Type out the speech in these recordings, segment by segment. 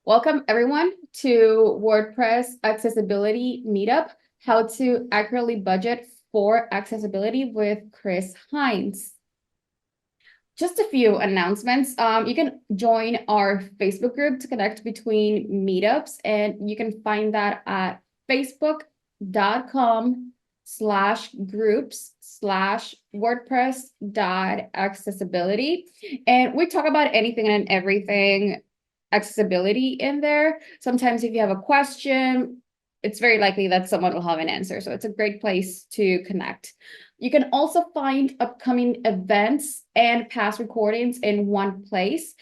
Welcome everyone to WordPress Accessibility Meetup, how to accurately budget for accessibility with Chris Hinds. Just a few announcements. You can join our Facebook group to connect between meetups, and you can find that at facebook.com/groups/WordPress.accessibility. And we talk about anything and everything accessibility in there. Sometimes if you have a question, it's very likely that someone will have an answer. So it's a great place to connect. You can also find upcoming events and past recordings in one place.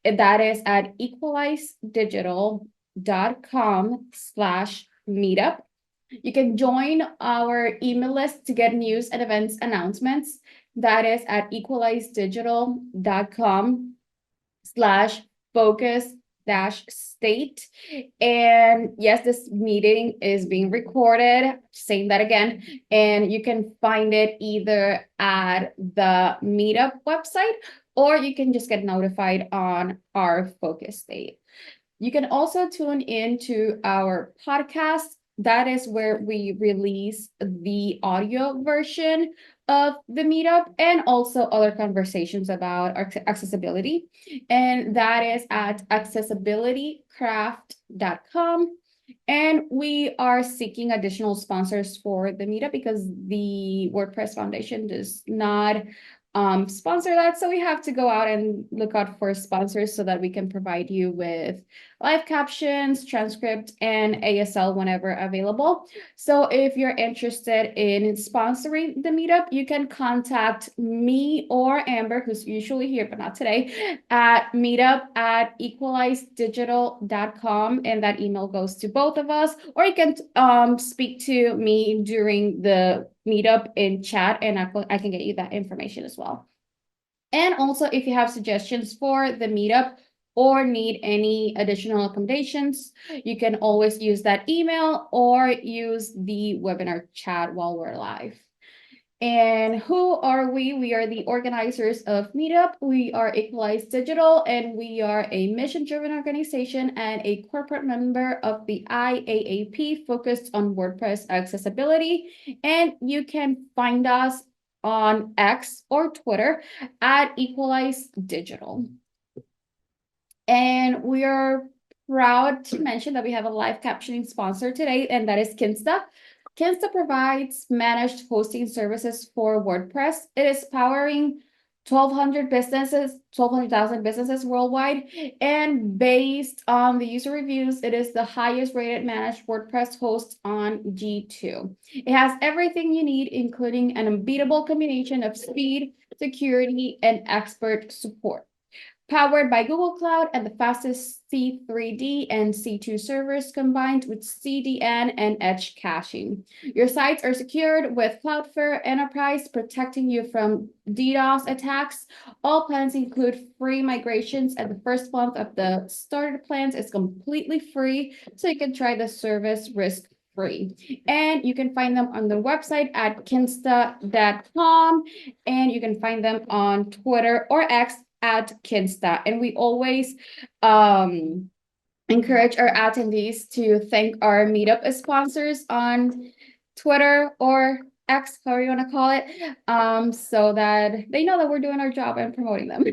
That is at equalizedigital.com/meetup. You can join our email list to get news and events announcements. That is at equalizedigital.com/focus-state. And yes, this meeting is being recorded, saying that again, and you can find it either at the Meetup website, or you can just get notified on our focus state. You can also tune in to our podcast. That is where we release the audio version of the meetup and also other conversations about accessibility. And that is at accessibilitycraft.com. And we are seeking additional sponsors for the meetup because the WordPress Foundation does not sponsor that. So we have to go out and look out for sponsors so that we can provide you with live captions, transcript, and ASL whenever available. So if you're interested in sponsoring the meetup, you can contact me or Amber, who's usually here, but not today, at meetup@equalizedigital.com. And that email goes to both of us, or you can speak to me during the meetup in chat, and I can get you that information as well. And also, if you have suggestions for the meetup or need any additional accommodations, you can always use that email or use the webinar chat while we're live. And who are we? We are the organizers of Meetup. We are Equalize Digital, and we are a mission-driven organization and a corporate member of the IAAP focused on WordPress accessibility. And you can find us on X or Twitter at Equalize Digital. And we are proud to mention that we have a live captioning sponsor today, and that is Kinsta. Kinsta provides managed hosting services for WordPress. It is powering 1200,000 businesses worldwide. And based on the user reviews, it is the highest rated managed WordPress host on G2. It has everything you need, including an unbeatable combination of speed, security, and expert support. Powered by Google Cloud and the fastest C3D and C2 servers combined with CDN and edge caching. Your sites are secured with Cloudflare Enterprise, protecting you from DDoS attacks. All plans include free migrations, and the first month of the starter plans is completely free, so you can try the service risk-free. And you can find them on the website at kinsta.com, and you can find them on Twitter or X at Kinsta. And we always encourage our attendees to thank our meetup sponsors on Twitter or X, however you want to call it, so that they know that we're doing our job and promoting them.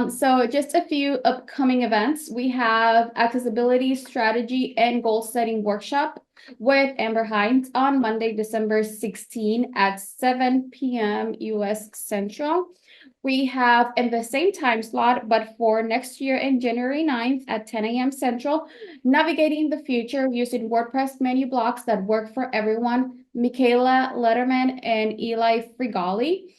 So just a few upcoming events. We have accessibility strategy and goal setting workshop with Amber Hinds on Monday, December 16 at 7 p.m. US Central. We have in the same time slot, but for next year in January 9th at 10 a.m. Central, Navigating the Future using WordPress menu blocks that work for everyone, Michaela Letterman and Eli Frigali.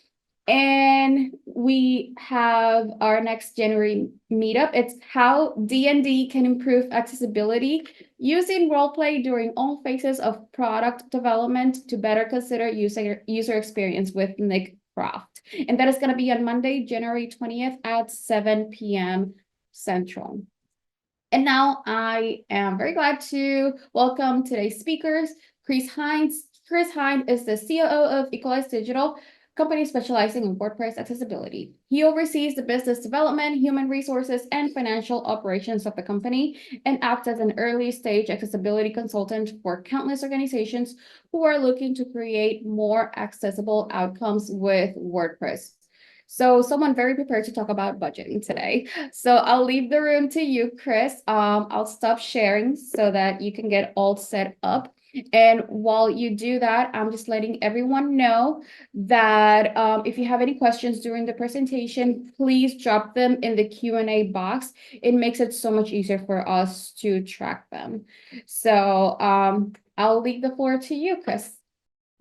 And we have our next January meetup. It's how D&D can improve accessibility using roleplay during all phases of product development to better consider user experience with Nick Croft. And that is going to be on Monday, January 20th at 7 p.m. Central. And now I am very glad to welcome today's speakers, Chris Hinds. Chris Hinds is the COO of Equalize Digital, company specializing in WordPress accessibility. He oversees the business development, human resources, and financial operations of the company and acts as an early stage accessibility consultant for countless organizations who are looking to create more accessible outcomes with WordPress. So someone very prepared to talk about budgeting today. So I'll leave the room to you, Chris. I'll stop sharing so that you can get all set up. And while you do that, I'm just letting everyone know that if you have any questions during the presentation, please drop them in the Q&A box. It makes it so much easier for us to track them. So I'll leave the floor to you, Chris.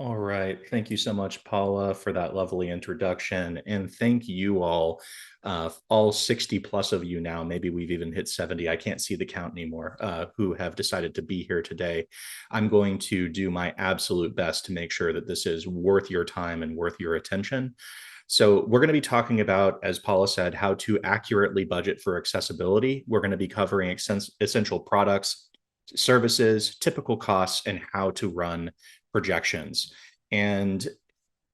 All right. Thank you so much, Paula, for that lovely introduction. And thank you all 60 plus of you now, maybe we've even hit 70. I can't see the count anymore, who have decided to be here today. I'm going to do my absolute best to make sure that this is worth your time and worth your attention. So we're going to be talking about, as Paula said, how to accurately budget for accessibility. We're going to be covering essential products, services, typical costs, and how to run projections. And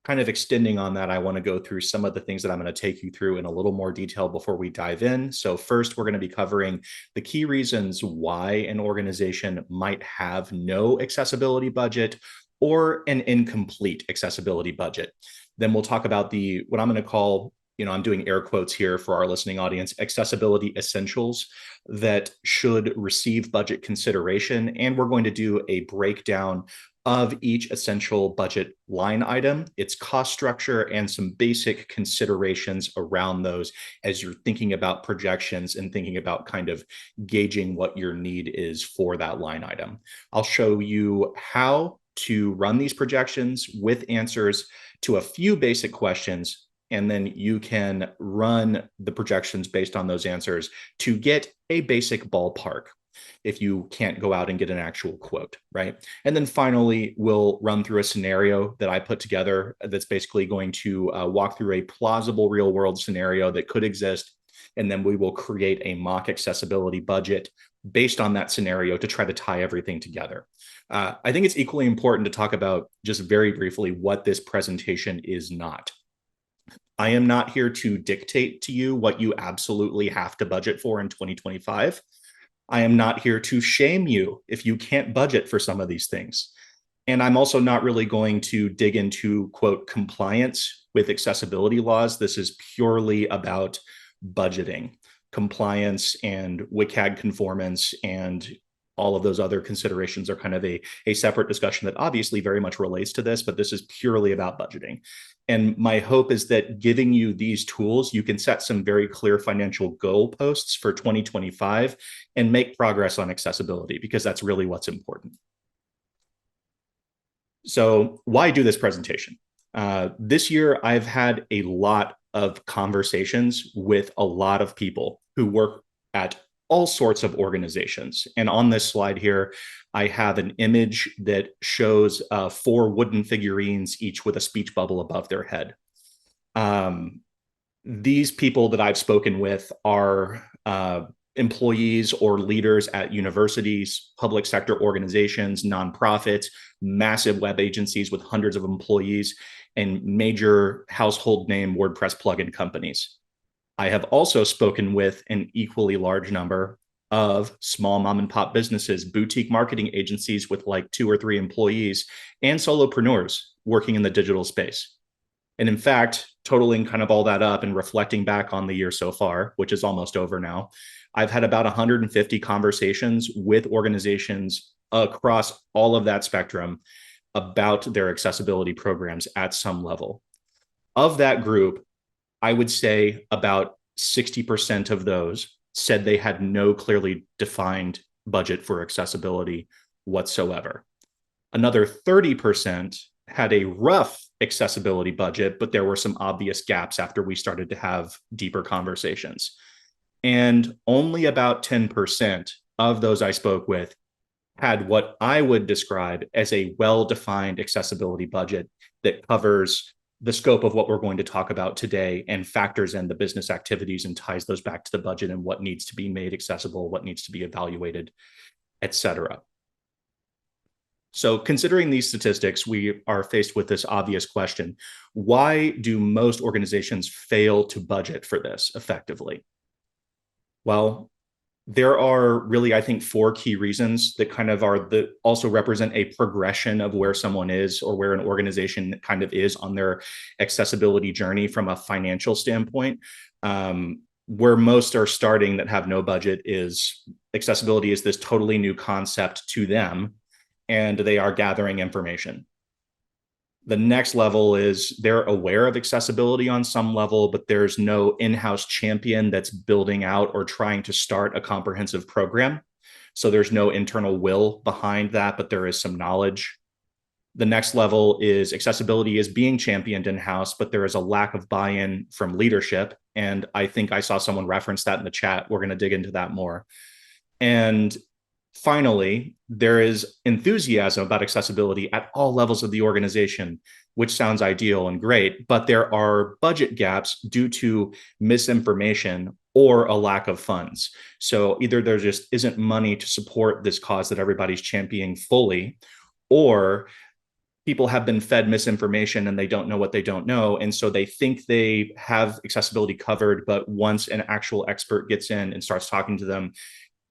kind of extending on that, I want to go through some of the things that I'm going to take you through in a little more detail before we dive in. So first, we're going to be covering the key reasons why an organization might have no accessibility budget or an incomplete accessibility budget. Then we'll talk about what I'm going to call, I'm doing air quotes here for our listening audience, accessibility essentials that should receive budget consideration. And we're going to do a breakdown of each essential budget line item, its cost structure, and some basic considerations around those as you're thinking about projections and thinking about kind of gauging what your need is for that line item. I'll show you how to run these projections with answers to a few basic questions, and then you can run the projections based on those answers to get a basic ballpark if you can't go out and get an actual quote, right? And then finally, we'll run through a scenario that I put together that's basically going to walk through a plausible real world scenario that could exist. And then we will create a mock accessibility budget based on that scenario to try to tie everything together. I think it's equally important to talk about just very briefly what this presentation is not. I am not here to dictate to you what you absolutely have to budget for in 2025. I am not here to shame you if you can't budget for some of these things. And I'm also not really going to dig into, quote, compliance with accessibility laws. This is purely about budgeting, compliance and WCAG conformance, and all of those other considerations are kind of a separate discussion that obviously very much relates to this, but this is purely about budgeting. And my hope is that giving you these tools, you can set some very clear financial goalposts for 2025 and make progress on accessibility, because that's really what's important. So why do this presentation? This year, I've had a lot of conversations with a lot of people who work at all sorts of organizations. And on this slide here, I have an image that shows 4 wooden figurines, each with a speech bubble above their head. These people that I've spoken with are employees or leaders at universities, public sector organizations, nonprofits, massive web agencies with hundreds of employees, and major household name WordPress plugin companies. I have also spoken with an equally large number of small mom and pop businesses, boutique marketing agencies with like 2 or 3 employees, and solopreneurs working in the digital space. And in fact, totaling kind of all that up and reflecting back on the year so far, which is almost over now, I've had about 150 conversations with organizations across all of that spectrum about their accessibility programs at some level. Of that group, I would say about 60% of those said they had no clearly defined budget for accessibility whatsoever. Another 30% had a rough accessibility budget, but there were some obvious gaps after we started to have deeper conversations. And only about 10% of those I spoke with had what I would describe as a well-defined accessibility budget that covers the scope of what we're going to talk about today and factors in the business activities and ties those back to the budget and what needs to be made accessible, what needs to be evaluated, et cetera. So considering these statistics, we are faced with this obvious question. Why do most organizations fail to budget for this effectively? Well, there are really, I think, four key reasons that kind of are the also represent a progression of where someone is or where an organization kind of is on their accessibility journey from a financial standpoint. Where most are starting that have no budget is accessibility is this totally new concept to them, and they are gathering information. The next level is they're aware of accessibility on some level, but there's no in-house champion that's building out or trying to start a comprehensive program. So there's no internal will behind that, but there is some knowledge. The next level is accessibility is being championed in-house, but there is a lack of buy-in from leadership. And I think I saw someone reference that in the chat. We're going to dig into that more. And finally, there is enthusiasm about accessibility at all levels of the organization, which sounds ideal and great, but there are budget gaps due to misinformation or a lack of funds. So either there just isn't money to support this cause that everybody's championing fully, or people have been fed misinformation and they don't know what they don't know. And so they think they have accessibility covered, but once an actual expert gets in and starts talking to them,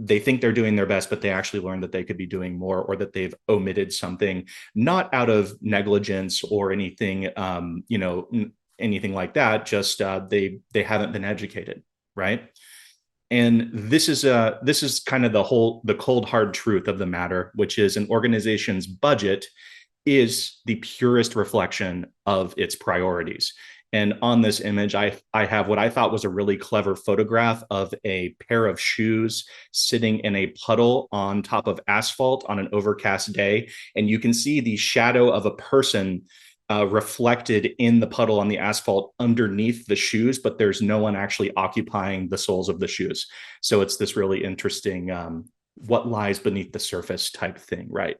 they think they're doing their best, but they actually learn that they could be doing more, or that they've omitted something, not out of negligence or anything, anything like that. Just they haven't been educated, right? And this is kind of the cold hard truth of the matter, which is an organization's budget is the purest reflection of its priorities. And on this image, I have what I thought was a really clever photograph of a pair of shoes sitting in a puddle on top of asphalt on an overcast day. And you can see the shadow of a person reflected in the puddle on the asphalt underneath the shoes, but there's no one actually occupying the soles of the shoes. So it's this really interesting what lies beneath the surface type thing, right?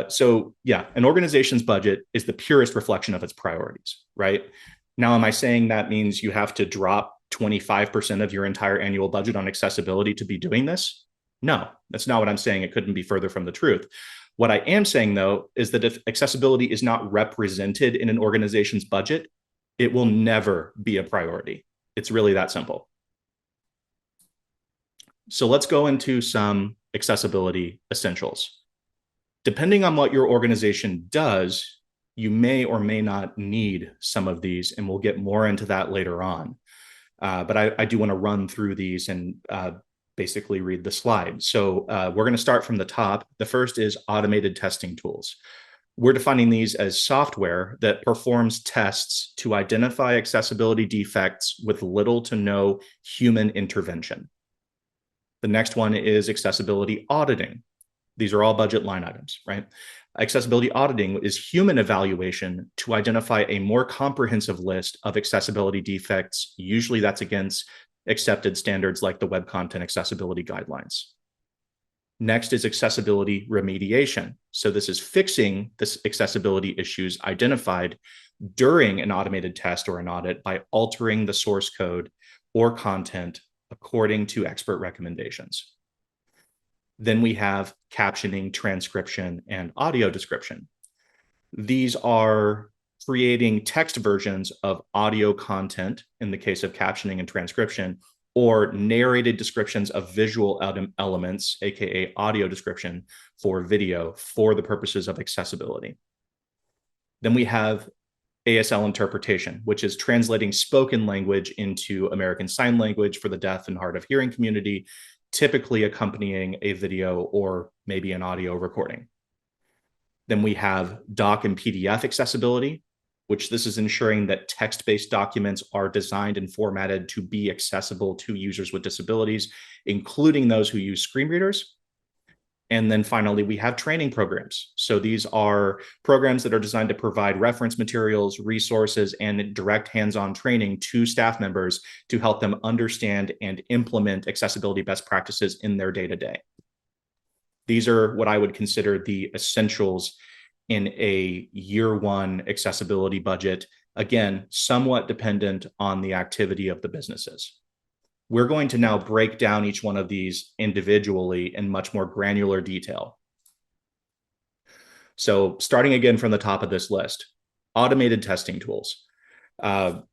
So yeah, an organization's budget is the purest reflection of its priorities, right? Now, am I saying that means you have to drop 25% of your entire annual budget on accessibility to be doing this? No, that's not what I'm saying. It couldn't be further from the truth. What I am saying, though, is that if accessibility is not represented in an organization's budget, it will never be a priority. It's really that simple. So let's go into some accessibility essentials. Depending on what your organization does, you may or may not need some of these, and we'll get more into that later on. But I do want to run through these and basically read the slide. So we're going to start from the top. The first is automated testing tools. We're defining these as software that performs tests to identify accessibility defects with little to no human intervention. The next one is accessibility auditing. These are all budget line items, right? Accessibility auditing is human evaluation to identify a more comprehensive list of accessibility defects. Usually that's against accepted standards like the Web Content Accessibility Guidelines. Next is accessibility remediation. So this is fixing the accessibility issues identified during an automated test or an audit by altering the source code or content according to expert recommendations. Then we have captioning, transcription, and audio description. These are creating text versions of audio content in the case of captioning and transcription, or narrated descriptions of visual elements, aka audio description, for video for the purposes of accessibility. Then we have ASL interpretation, which is translating spoken language into American Sign Language for the deaf and hard of hearing community, typically accompanying a video or maybe an audio recording. Then we have doc and PDF accessibility, which this is ensuring that text-based documents are designed and formatted to be accessible to users with disabilities, including those who use screen readers. And then finally, we have training programs. So these are programs that are designed to provide reference materials, resources, and direct hands-on training to staff members to help them understand and implement accessibility best practices in their day-to-day. These are what I would consider the essentials in a year one accessibility budget. Again, somewhat dependent on the activity of the businesses. We're going to now break down each one of these individually in much more granular detail. So starting again from the top of this list, automated testing tools.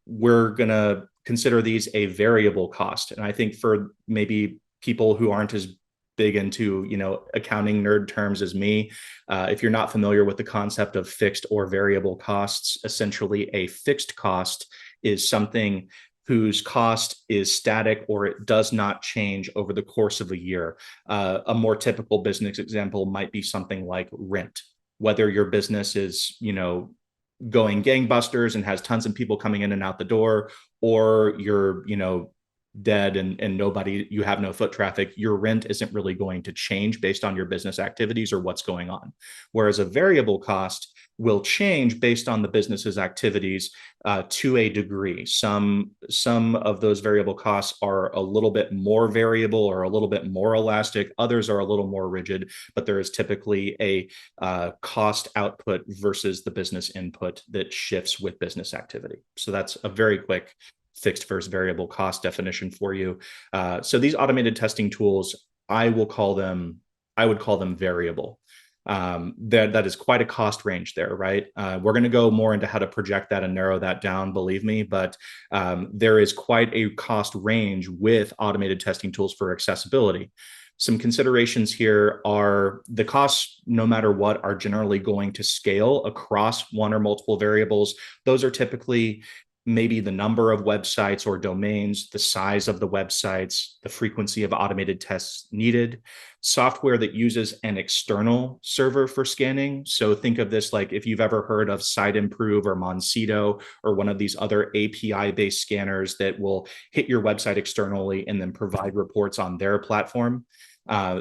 We're going to consider these a variable cost. And I think for maybe people who aren't as big into, accounting nerd terms as me, if you're not familiar with the concept of fixed or variable costs, essentially a fixed cost is something whose cost is static or it does not change over the course of a year. A more typical business example might be something like rent. Whether your business is, going gangbusters and has tons of people coming in and out the door, or you're, dead and nobody, you have no foot traffic, your rent isn't really going to change based on your business activities or what's going on. Whereas a variable cost will change based on the business's activities to a degree. Some of those variable costs are a little bit more variable or a little bit more elastic. Others are a little more rigid, but there is typically a cost output versus the business input that shifts with business activity. So that's a very quick fixed versus variable cost definition for you. So these automated testing tools, I would call them variable. That is quite a cost range there, right? We're going to go more into how to project that and narrow that down, believe me, but there is quite a cost range with automated testing tools for accessibility. Some considerations here are the costs, no matter what, are generally going to scale across one or multiple variables. Those are typically maybe the number of websites or domains, the size of the websites, the frequency of automated tests needed, software that uses an external server for scanning. So think of this like if you've ever heard of SiteImprove or Monsito or one of these other API-based scanners that will hit your website externally and then provide reports on their platform.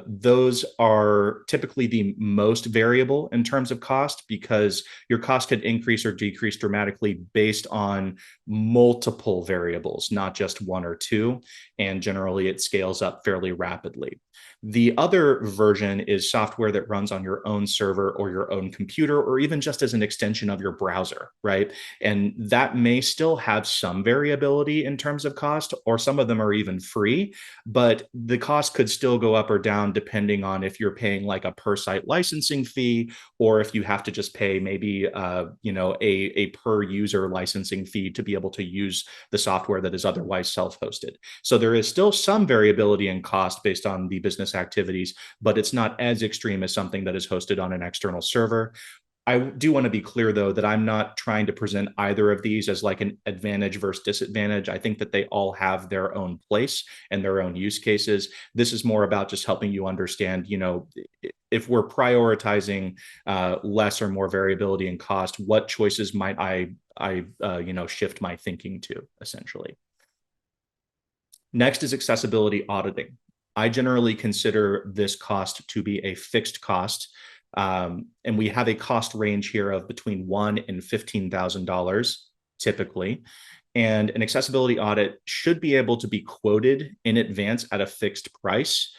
Those are typically the most variable in terms of cost because your cost could increase or decrease dramatically based on multiple variables, not just one or two. And generally, it scales up fairly rapidly. The other version is software that runs on your own server or your own computer, or even just as an extension of your browser, right? And that may still have some variability in terms of cost, or some of them are even free, but the cost could still go up or down depending on if you're paying like a per site licensing fee, or if you have to just pay maybe a per user licensing fee to be able to use the software that is otherwise self-hosted. So there is still some variability in cost based on the business activities, but it's not as extreme as something that is hosted on an external server. I do want to be clear, though, that I'm not trying to present either of these as like an advantage versus disadvantage. I think that they all have their own place and their own use cases. This is more about just helping you understand, if we're prioritizing less or more variability in cost, what choices might I shift my thinking to, essentially. Next is accessibility auditing. I generally consider this cost to be a fixed cost. And we have a cost range here of between $1,000 and $15,000 typically. And an accessibility audit should be able to be quoted in advance at a fixed price.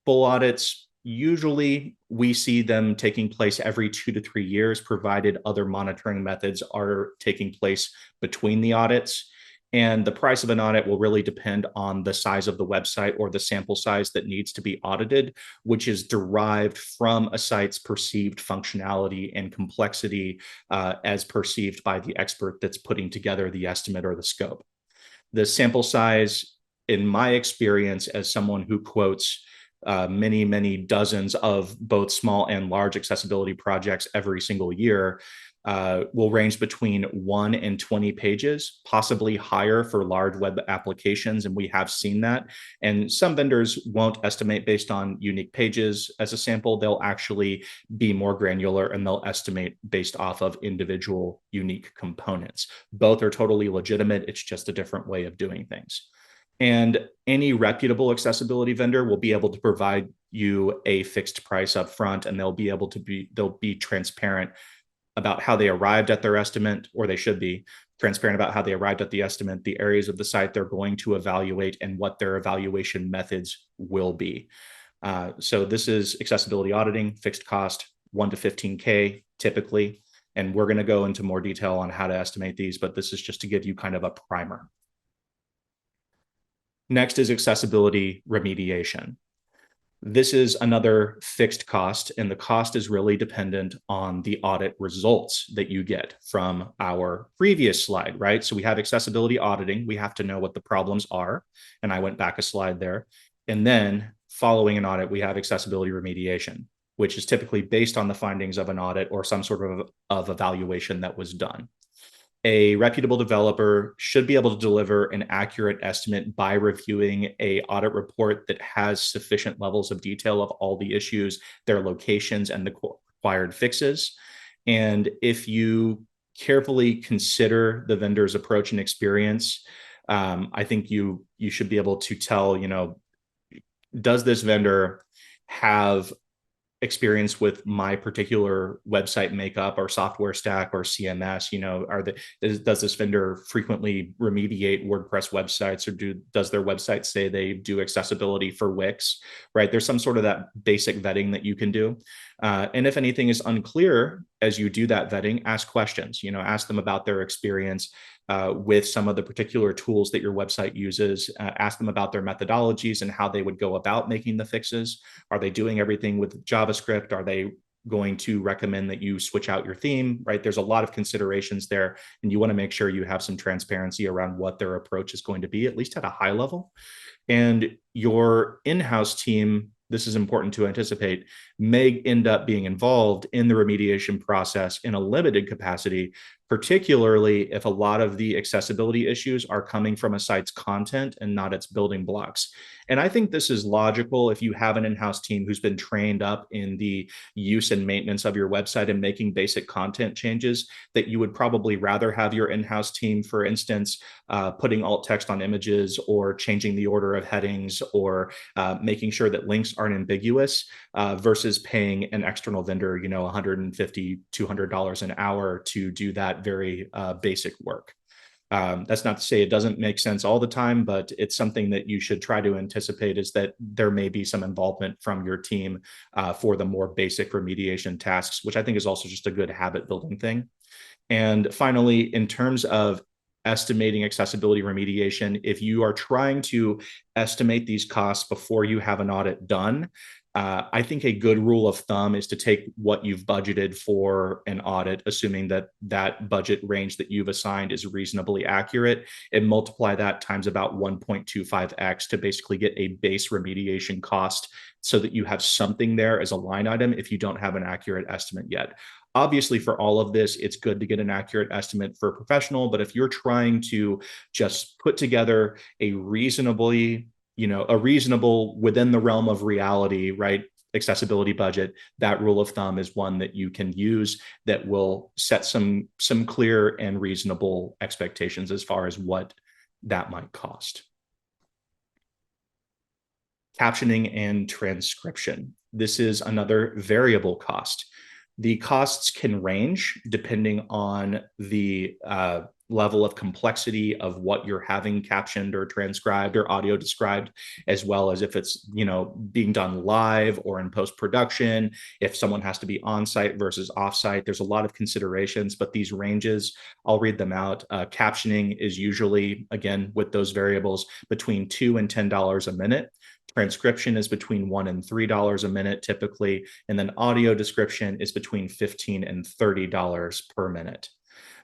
Full audits, usually we see them taking place every 2 to 3 years, provided other monitoring methods are taking place between the audits. And the price of an audit will really depend on the size of the website or the sample size that needs to be audited, which is derived from a site's perceived functionality and complexity as perceived by the expert that's putting together the estimate or the scope. The sample size, in my experience, as someone who quotes many, many dozens of both small and large accessibility projects every single year, will range between 1 and 20 pages, possibly higher for large web applications. And we have seen that. And some vendors won't estimate based on unique pages as a sample. They'll actually be more granular and they'll estimate based off of individual unique components. Both are totally legitimate. It's just a different way of doing things. And any reputable accessibility vendor will be able to provide you a fixed price up front, and they'll be transparent about how they arrived at their estimate, or they should be transparent about how they arrived at the estimate, the areas of the site they're going to evaluate, and what their evaluation methods will be. So this is accessibility auditing, fixed cost, 1 to 15K typically. And we're going to go into more detail on how to estimate these, but this is just to give you kind of a primer. Next is accessibility remediation. This is another fixed cost, and the cost is really dependent on the audit results that you get from our previous slide, right? So we have accessibility auditing. We have to know what the problems are. And I went back a slide there. And then following an audit, we have accessibility remediation, which is typically based on the findings of an audit or some sort of evaluation that was done. A reputable developer should be able to deliver an accurate estimate by reviewing a audit report that has sufficient levels of detail of all the issues, their locations, and the required fixes. And if you carefully consider the vendor's approach and experience, I think you should be able to tell, does this vendor have experience with my particular website makeup or software stack or CMS? Does this vendor frequently remediate WordPress websites, or does their website say they do accessibility for Wix, right? There's some sort of that basic vetting that you can do. And if anything is unclear as you do that vetting, ask questions, ask them about their experience with some of the particular tools that your website uses. Ask them about their methodologies and how they would go about making the fixes. Are they doing everything with JavaScript? Are they going to recommend that you switch out your theme, right? There's a lot of considerations there, and you want to make sure you have some transparency around what their approach is going to be, at least at a high level. And your in-house team, this is important to anticipate, may end up being involved in the remediation process in a limited capacity, particularly if a lot of the accessibility issues are coming from a site's content and not its building blocks. And I think this is logical if you have an in-house team who's been trained up in the use and maintenance of your website and making basic content changes, that you would probably rather have your in-house team, for instance, putting alt text on images or changing the order of headings or making sure that links aren't ambiguous versus paying an external vendor, $150, $200 an hour to do that very basic work. That's not to say it doesn't make sense all the time, but it's something that you should try to anticipate, is that there may be some involvement from your team for the more basic remediation tasks, which I think is also just a good habit building thing. And finally, in terms of estimating accessibility remediation, if you are trying to estimate these costs before you have an audit done, I think a good rule of thumb is to take what you've budgeted for an audit, assuming that that budget range that you've assigned is reasonably accurate, and multiply that times about 1.25x to basically get a base remediation cost, so that you have something there as a line item if you don't have an accurate estimate yet. Obviously, for all of this, it's good to get an accurate estimate for a professional, but if you're trying to just put together a reasonable within the realm of reality, right, accessibility budget, that rule of thumb is one that you can use that will set some clear and reasonable expectations as far as what that might cost. Captioning and transcription. This is another variable cost. The costs can range depending on the level of complexity of what you're having captioned or transcribed or audio described, as well as if it's being done live or in post-production, if someone has to be on site versus off site. There's a lot of considerations, but these ranges, I'll read them out. Captioning is usually, again, with those variables, between $2 and $10 a minute. Transcription is between $1 and $3 a minute typically, and then audio description is between $15 and $30 per minute.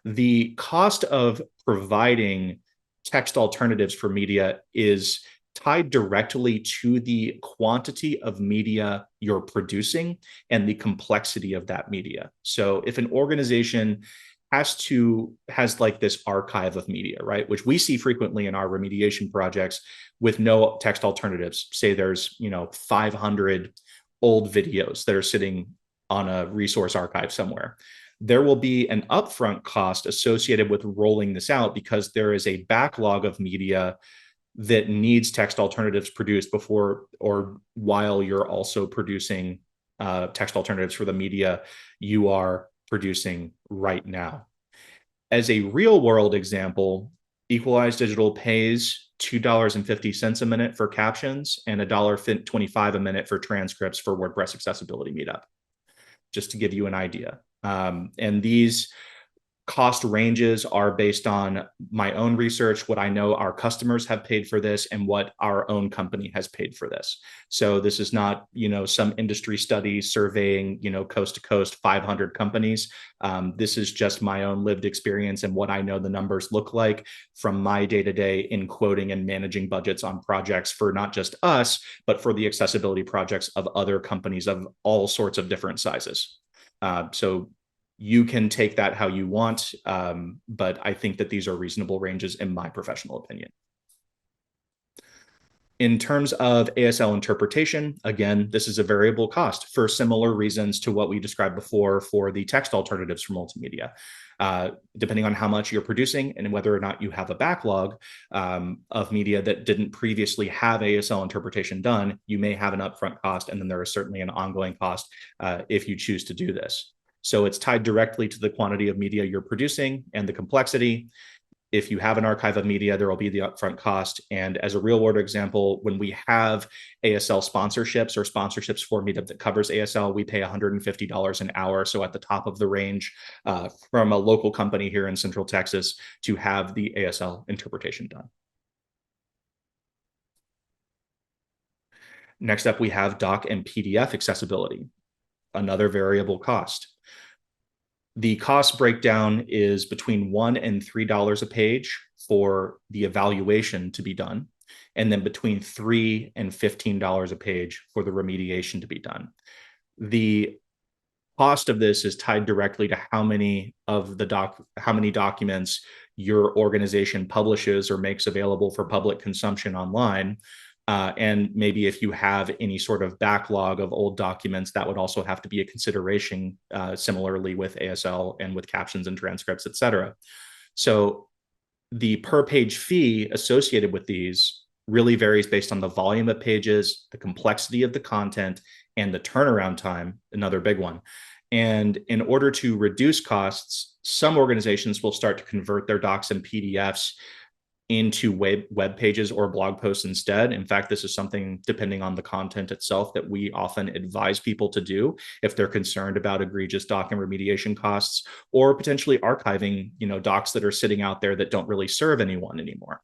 The cost of providing text alternatives for media is tied directly to the quantity of media you're producing and the complexity of that media. So if an organization has like this archive of media, right, which we see frequently in our remediation projects with no text alternatives, say there's 500 old videos that are sitting on a resource archive somewhere, there will be an upfront cost associated with rolling this out because there is a backlog of media that needs text alternatives produced before or while you're also producing text alternatives for the media you are producing right now. As a real world example, Equalized Digital pays $2.50 a minute for captions and $1.25 a minute for transcripts for WordPress Accessibility Meetup, just to give you an idea. And these Cost ranges are based on my own research, what I know our customers have paid for this, and what our own company has paid for this. So this is not, some industry study surveying, coast to coast 500 companies. This is just my own lived experience and what I know the numbers look like from my day to day in quoting and managing budgets on projects for not just us, but for the accessibility projects of other companies of all sorts of different sizes. So you can take that how you want, but I think that these are reasonable ranges in my professional opinion. In terms of ASL interpretation, again, this is a variable cost for similar reasons to what we described before for the text alternatives for multimedia. Depending on how much you're producing and whether or not you have a backlog of media that didn't previously have ASL interpretation done, you may have an upfront cost, and then there is certainly an ongoing cost if you choose to do this. So it's tied directly to the quantity of media you're producing and the complexity. If you have an archive of media, there will be the upfront cost. And as a real world example, when we have ASL sponsorships or sponsorships for Meetup that covers ASL, we pay $150 an hour. So at the top of the range from a local company here in Central Texas to have the ASL interpretation done. Next up, we have doc and PDF accessibility, another variable cost. The cost breakdown is between $1 and $3 a page for the evaluation to be done, and then between $3 and $15 a page for the remediation to be done. The cost of this is tied directly to how many documents your organization publishes or makes available for public consumption online. And maybe if you have any sort of backlog of old documents, that would also have to be a consideration, similarly with ASL and with captions and transcripts, et cetera. So the per page fee associated with these really varies based on the volume of pages, the complexity of the content, and the turnaround time, another big one. And in order to reduce costs, some organizations will start to convert their docs and PDFs into web pages or blog posts instead. In fact, this is something, depending on the content itself, that we often advise people to do if they're concerned about egregious doc and remediation costs, or potentially archiving, docs that are sitting out there that don't really serve anyone anymore.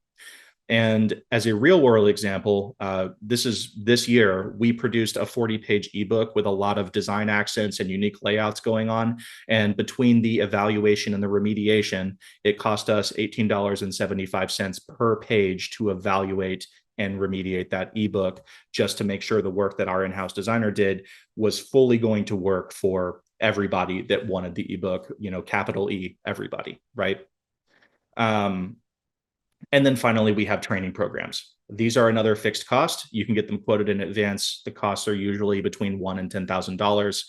And as a real world example, this year, we produced a 40-page ebook with a lot of design accents and unique layouts going on. And between the evaluation and the remediation, it cost us $18.75 per page to evaluate and remediate that ebook, just to make sure the work that our in-house designer did was fully going to work for everybody that wanted the ebook, capital E, everybody, right? And then finally, we have training programs. These are another fixed cost. You can get them quoted in advance. The costs are usually between $1,000 and $10,000.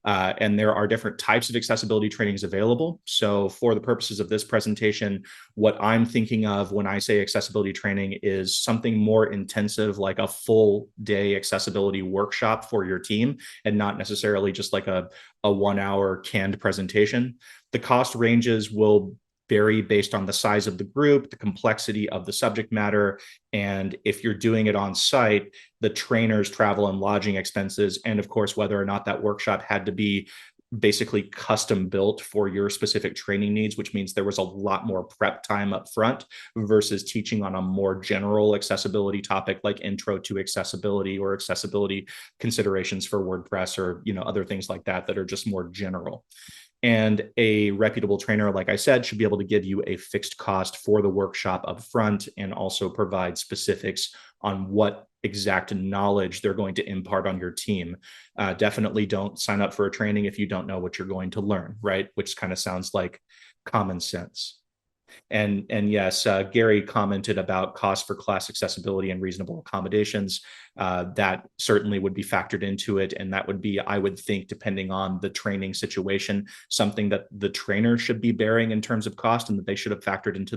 And there are different types of accessibility trainings available. So for the purposes of this presentation, what I'm thinking of when I say accessibility training is something more intensive, like a full day accessibility workshop for your team, and not necessarily just like a 1 hour canned presentation. The cost ranges will vary based on the size of the group, the complexity of the subject matter, and if you're doing it on site, the trainer's travel and lodging expenses, and of course, whether or not that workshop had to be basically custom built for your specific training needs, which means there was a lot more prep time up front versus teaching on a more general accessibility topic like intro to accessibility or accessibility considerations for WordPress or other things like that that are just more general. And a reputable trainer, like I said, should be able to give you a fixed cost for the workshop up front and also provide specifics on what exact knowledge they're going to impart on your team. Definitely don't sign up for a training if you don't know what you're going to learn, right? Which kind of sounds like common sense. And yes, Gary commented about cost for class accessibility and reasonable accommodations. That certainly would be factored into it. And that would be, I would think, depending on the training situation, something that the trainer should be bearing in terms of cost, and that they should have factored into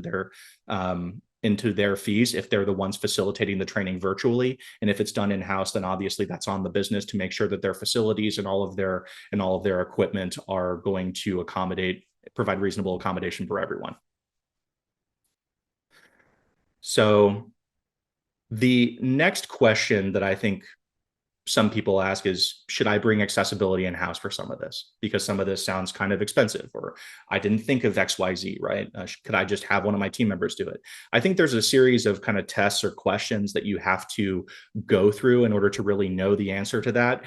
their fees if they're the ones facilitating the training virtually. And if it's done in-house, then obviously that's on the business to make sure that their facilities and all of their equipment are going to provide reasonable accommodation for everyone. So the next question that I think some people ask is, should I bring accessibility in-house for some of this? Because some of this sounds kind of expensive, or I didn't think of XYZ, right? Could I just have one of my team members do it? I think there's a series of kind of tests or questions that you have to go through in order to really know the answer to that.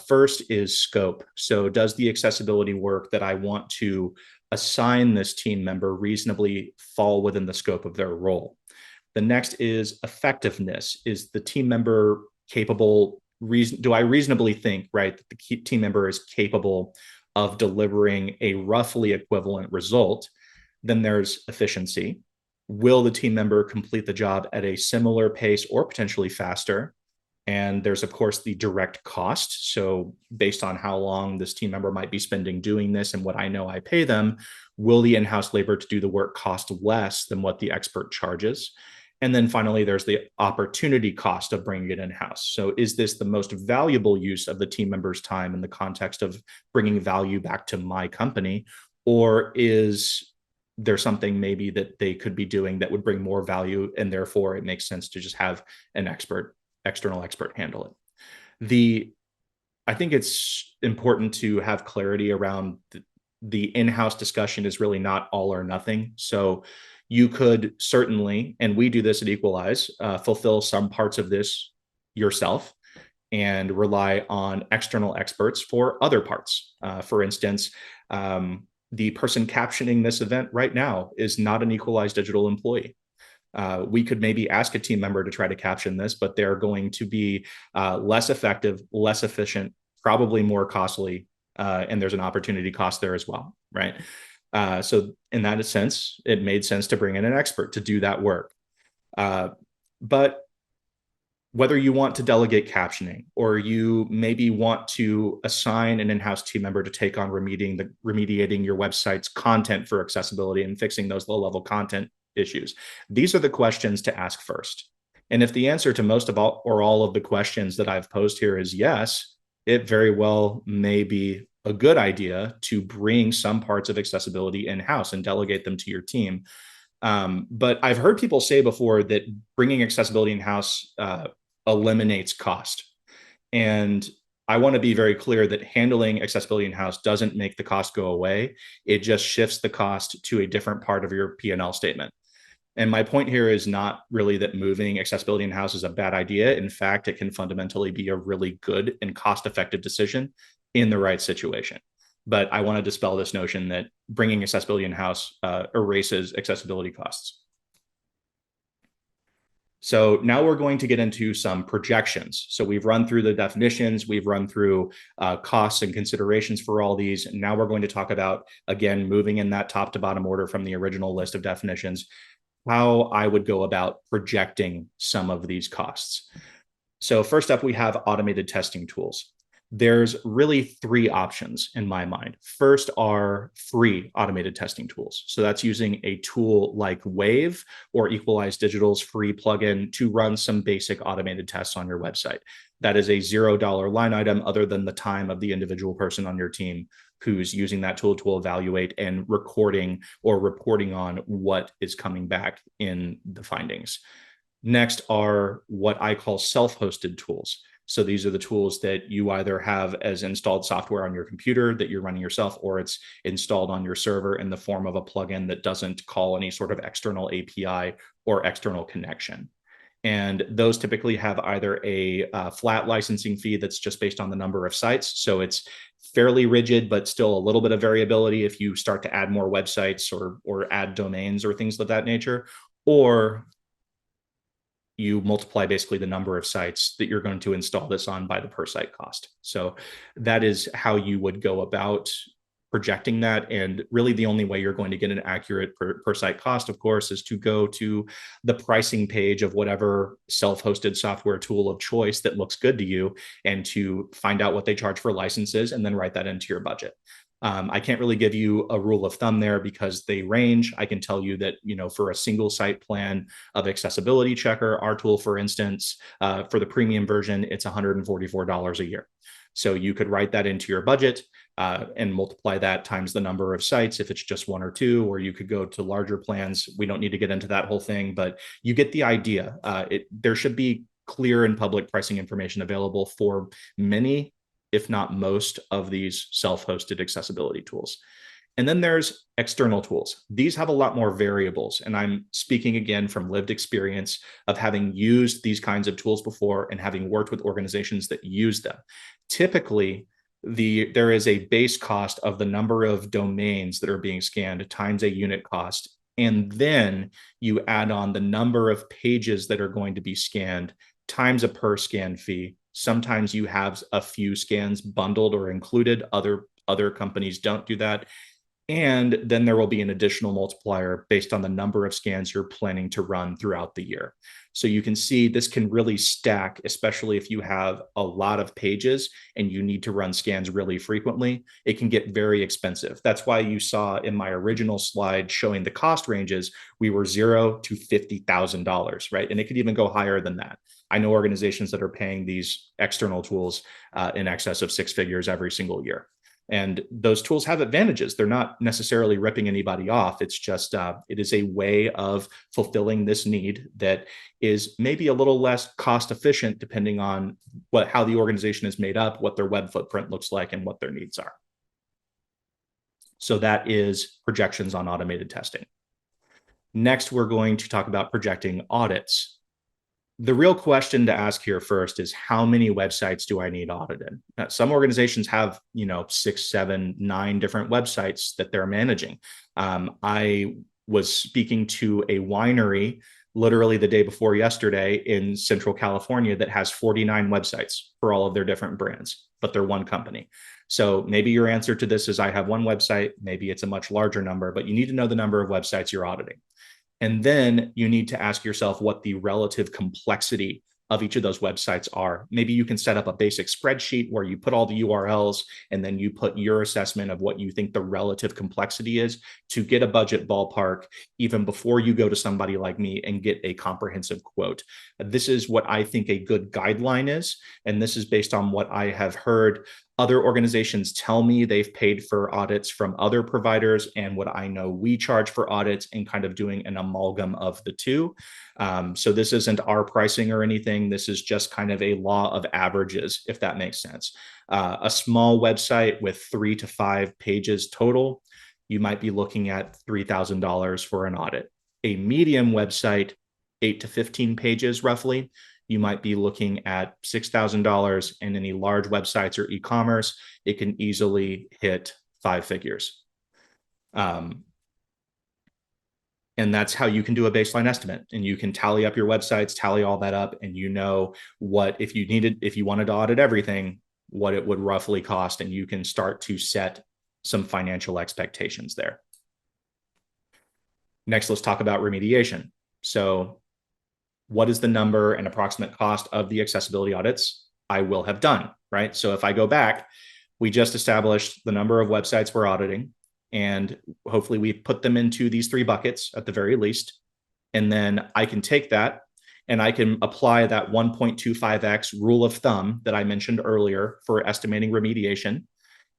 First is scope. So does the accessibility work that I want to assign this team member reasonably fall within the scope of their role? The next is effectiveness. Is the team member capable? Do I reasonably think, right, that the team member is capable of delivering a roughly equivalent result? Then there's efficiency. Will the team member complete the job at a similar pace or potentially faster? And there's, of course, the direct cost. So based on how long this team member might be spending doing this and what I know I pay them, will the in-house labor to do the work cost less than what the expert charges? And then finally, there's the opportunity cost of bringing it in-house. So is this the most valuable use of the team member's time in the context of bringing value back to my company? Or is there something maybe that they could be doing that would bring more value, and therefore it makes sense to just have an external expert handle it? I think it's important to have clarity around the in-house discussion is really not all or nothing. So you could certainly, and we do this at Equalize, fulfill some parts of this yourself and rely on external experts for other parts. For instance, the person captioning this event right now is not an Equalize digital employee. We could maybe ask a team member to try to caption this, but they're going to be less effective, less efficient, probably more costly, and there's an opportunity cost there as well, right? So in that sense, it made sense to bring in an expert to do that work. But whether you want to delegate captioning, or you maybe want to assign an in-house team member to take on remediating your website's content for accessibility and fixing those low-level content issues, these are the questions to ask first. And if the answer to most of all of the questions that I've posed here is yes, it very well may be a good idea to bring some parts of accessibility in-house and delegate them to your team. But I've heard people say before that bringing accessibility in-house eliminates cost. And I want to be very clear that handling accessibility in-house doesn't make the cost go away. It just shifts the cost to a different part of your P&L statement. And my point here is not really that moving accessibility in-house is a bad idea. In fact, it can fundamentally be a really good and cost-effective decision in the right situation. But I want to dispel this notion that bringing accessibility in-house erases accessibility costs. So now we're going to get into some projections. So we've run through the definitions, we've run through costs and considerations for all these. And now we're going to talk about, again, moving in that top to bottom order from the original list of definitions, how I would go about projecting some of these costs. So first up, we have automated testing tools. There's really three options in my mind. First are free automated testing tools. So that's using a tool like Wave or Equalize Digital's free plugin to run some basic automated tests on your website. That is a $0 line item other than the time of the individual person on your team who's using that tool to evaluate and recording or reporting on what is coming back in the findings. Next are what I call self-hosted tools. So these are the tools that you either have as installed software on your computer that you're running yourself, or it's installed on your server in the form of a plugin that doesn't call any sort of external API or external connection. And those typically have either a flat licensing fee that's just based on the number of sites. So it's fairly rigid, but still a little bit of variability if you start to add more websites or add domains or things of that nature. Or you multiply basically the number of sites that you're going to install this on by the per site cost. So that is how you would go about projecting that. And really the only way you're going to get an accurate per site cost, of course, is to go to the pricing page of whatever self-hosted software tool of choice that looks good to you, and to find out what they charge for licenses and then write that into your budget. I can't really give you a rule of thumb there because they range. I can tell you that, for a single site plan of Accessibility Checker, our tool, for instance, for the premium version, it's $144 a year. So you could write that into your budget and multiply that times the number of sites if it's just one or two, or you could go to larger plans. We don't need to get into that whole thing, but you get the idea. There should be clear and public pricing information available for many, if not most, of these self-hosted accessibility tools. And then there's external tools. These have a lot more variables. And I'm speaking again from lived experience of having used these kinds of tools before and having worked with organizations that use them. Typically, there is a base cost of the number of domains that are being scanned times a unit cost. And then you add on the number of pages that are going to be scanned times a per scan fee. Sometimes you have a few scans bundled or included. Other companies don't do that. And then there will be an additional multiplier based on the number of scans you're planning to run throughout the year. So you can see this can really stack, especially if you have a lot of pages and you need to run scans really frequently. It can get very expensive. That's why you saw in my original slide showing the cost ranges, we were $0 to $50,000, right? And it could even go higher than that. I know organizations that are paying these external tools in excess of six figures every single year. And those tools have advantages. They're not necessarily ripping anybody off. It's just, it is a way of fulfilling this need that is maybe a little less cost efficient depending on how the organization is made up, what their web footprint looks like, and what their needs are. So that is projections on automated testing. Next, we're going to talk about projecting audits. The real question to ask here first is how many websites do I need audited? Now, some organizations have, 6, 7, 9 different websites that they're managing. I was speaking to a winery literally the day before yesterday in Central California that has 49 websites for all of their different brands, but they're one company. So maybe your answer to this is I have one website, maybe it's a much larger number, but you need to know the number of websites you're auditing. And then you need to ask yourself what the relative complexity of each of those websites are. Maybe you can set up a basic spreadsheet where you put all the URLs and then you put your assessment of what you think the relative complexity is to get a budget ballpark even before you go to somebody like me and get a comprehensive quote. This is what I think a good guideline is. And this is based on what I have heard other organizations tell me they've paid for audits from other providers and what I know we charge for audits and kind of doing an amalgam of the two. So this isn't our pricing or anything. This is just kind of a law of averages, if that makes sense. A small website with 3 to 5 pages total, you might be looking at $3,000 for an audit. A medium website, 8 to 15 pages roughly, you might be looking at $6,000. And any large websites or e-commerce, it can easily hit 5 figures. And that's how you can do a baseline estimate. And you can tally up your websites, tally all that up, and you know what, if you wanted to audit everything, what it would roughly cost, and you can start to set some financial expectations there. Next, let's talk about remediation. So what is the number and approximate cost of the accessibility audits I will have done, right? So if I go back, we just established the number of websites we're auditing, and hopefully we put them into these 3 buckets at the very least. And then I can take that and I can apply that 1.25x rule of thumb that I mentioned earlier for estimating remediation.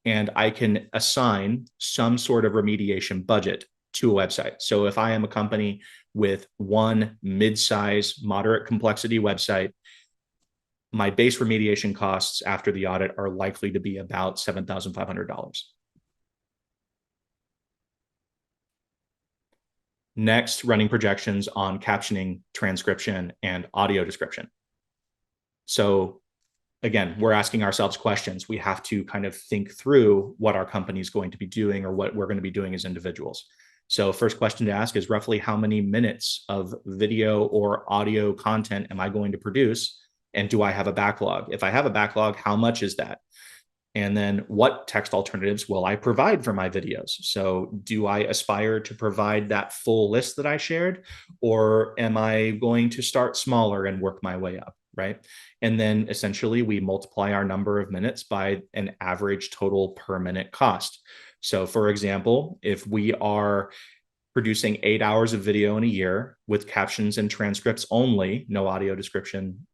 And I can assign some sort of remediation budget to a website. So if I am a company with one mid-size, moderate complexity website, my base remediation costs after the audit are likely to be about $7,500. Next, running projections on captioning, transcription, and audio description. So again, we're asking ourselves questions. We have to kind of think through what our company is going to be doing or what we're going to be doing as individuals. So first question to ask is roughly how many minutes of video or audio content am I going to produce? And do I have a backlog? If I have a backlog, how much is that? And then what text alternatives will I provide for my videos? So do I aspire to provide that full list that I shared, or am I going to start smaller and work my way up, right? And then essentially we multiply our number of minutes by an average total per minute cost. So for example, if we are producing 8 hours of video in a year with captions and transcripts only, no audio description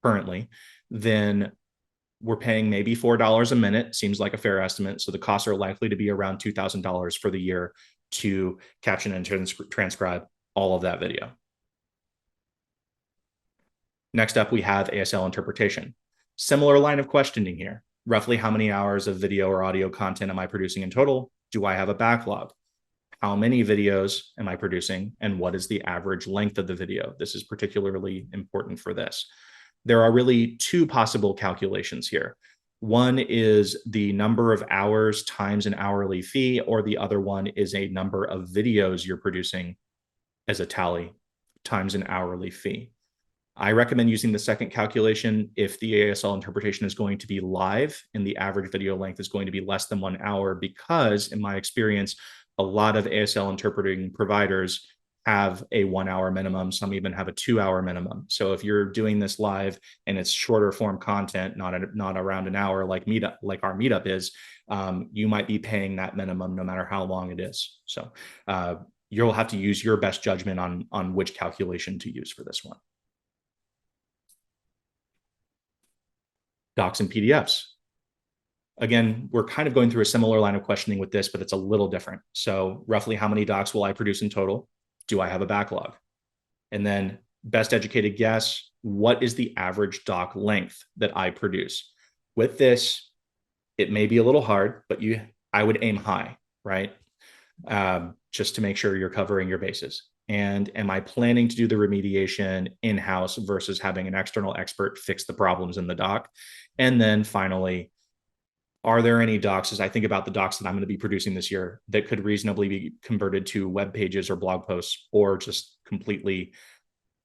currently, then we're paying maybe $4 a minute. Seems like a fair estimate. So the costs are likely to be around $2,000 for the year to caption and transcribe all of that video. Next up, we have ASL interpretation. Similar line of questioning here. Roughly how many hours of video or audio content am I producing in total? Do I have a backlog? How many videos am I producing? And what is the average length of the video? This is particularly important for this. There are really two possible calculations here. One is the number of hours times an hourly fee, or the other one is a number of videos you're producing as a tally times an hourly fee. I recommend using the second calculation if the ASL interpretation is going to be live and the average video length is going to be less than 1 hour, because in my experience, a lot of ASL interpreting providers have a 1 hour minimum. Some even have a 2 hour minimum. So if you're doing this live and it's shorter form content, not around an hour like Meetup, like our Meetup is, you might be paying that minimum no matter how long it is. So you'll have to use your best judgment on which calculation to use for this one. Docs and PDFs. Again, we're kind of going through a similar line of questioning with this, but it's a little different. So roughly how many docs will I produce in total? Do I have a backlog? And then best educated guess, what is the average doc length that I produce? With this, it may be a little hard, but I would aim high, right? Just to make sure you're covering your bases. And am I planning to do the remediation in-house versus having an external expert fix the problems in the doc? And then finally, are there any docs, as I think about the docs that I'm going to be producing this year, that could reasonably be converted to web pages or blog posts, or just completely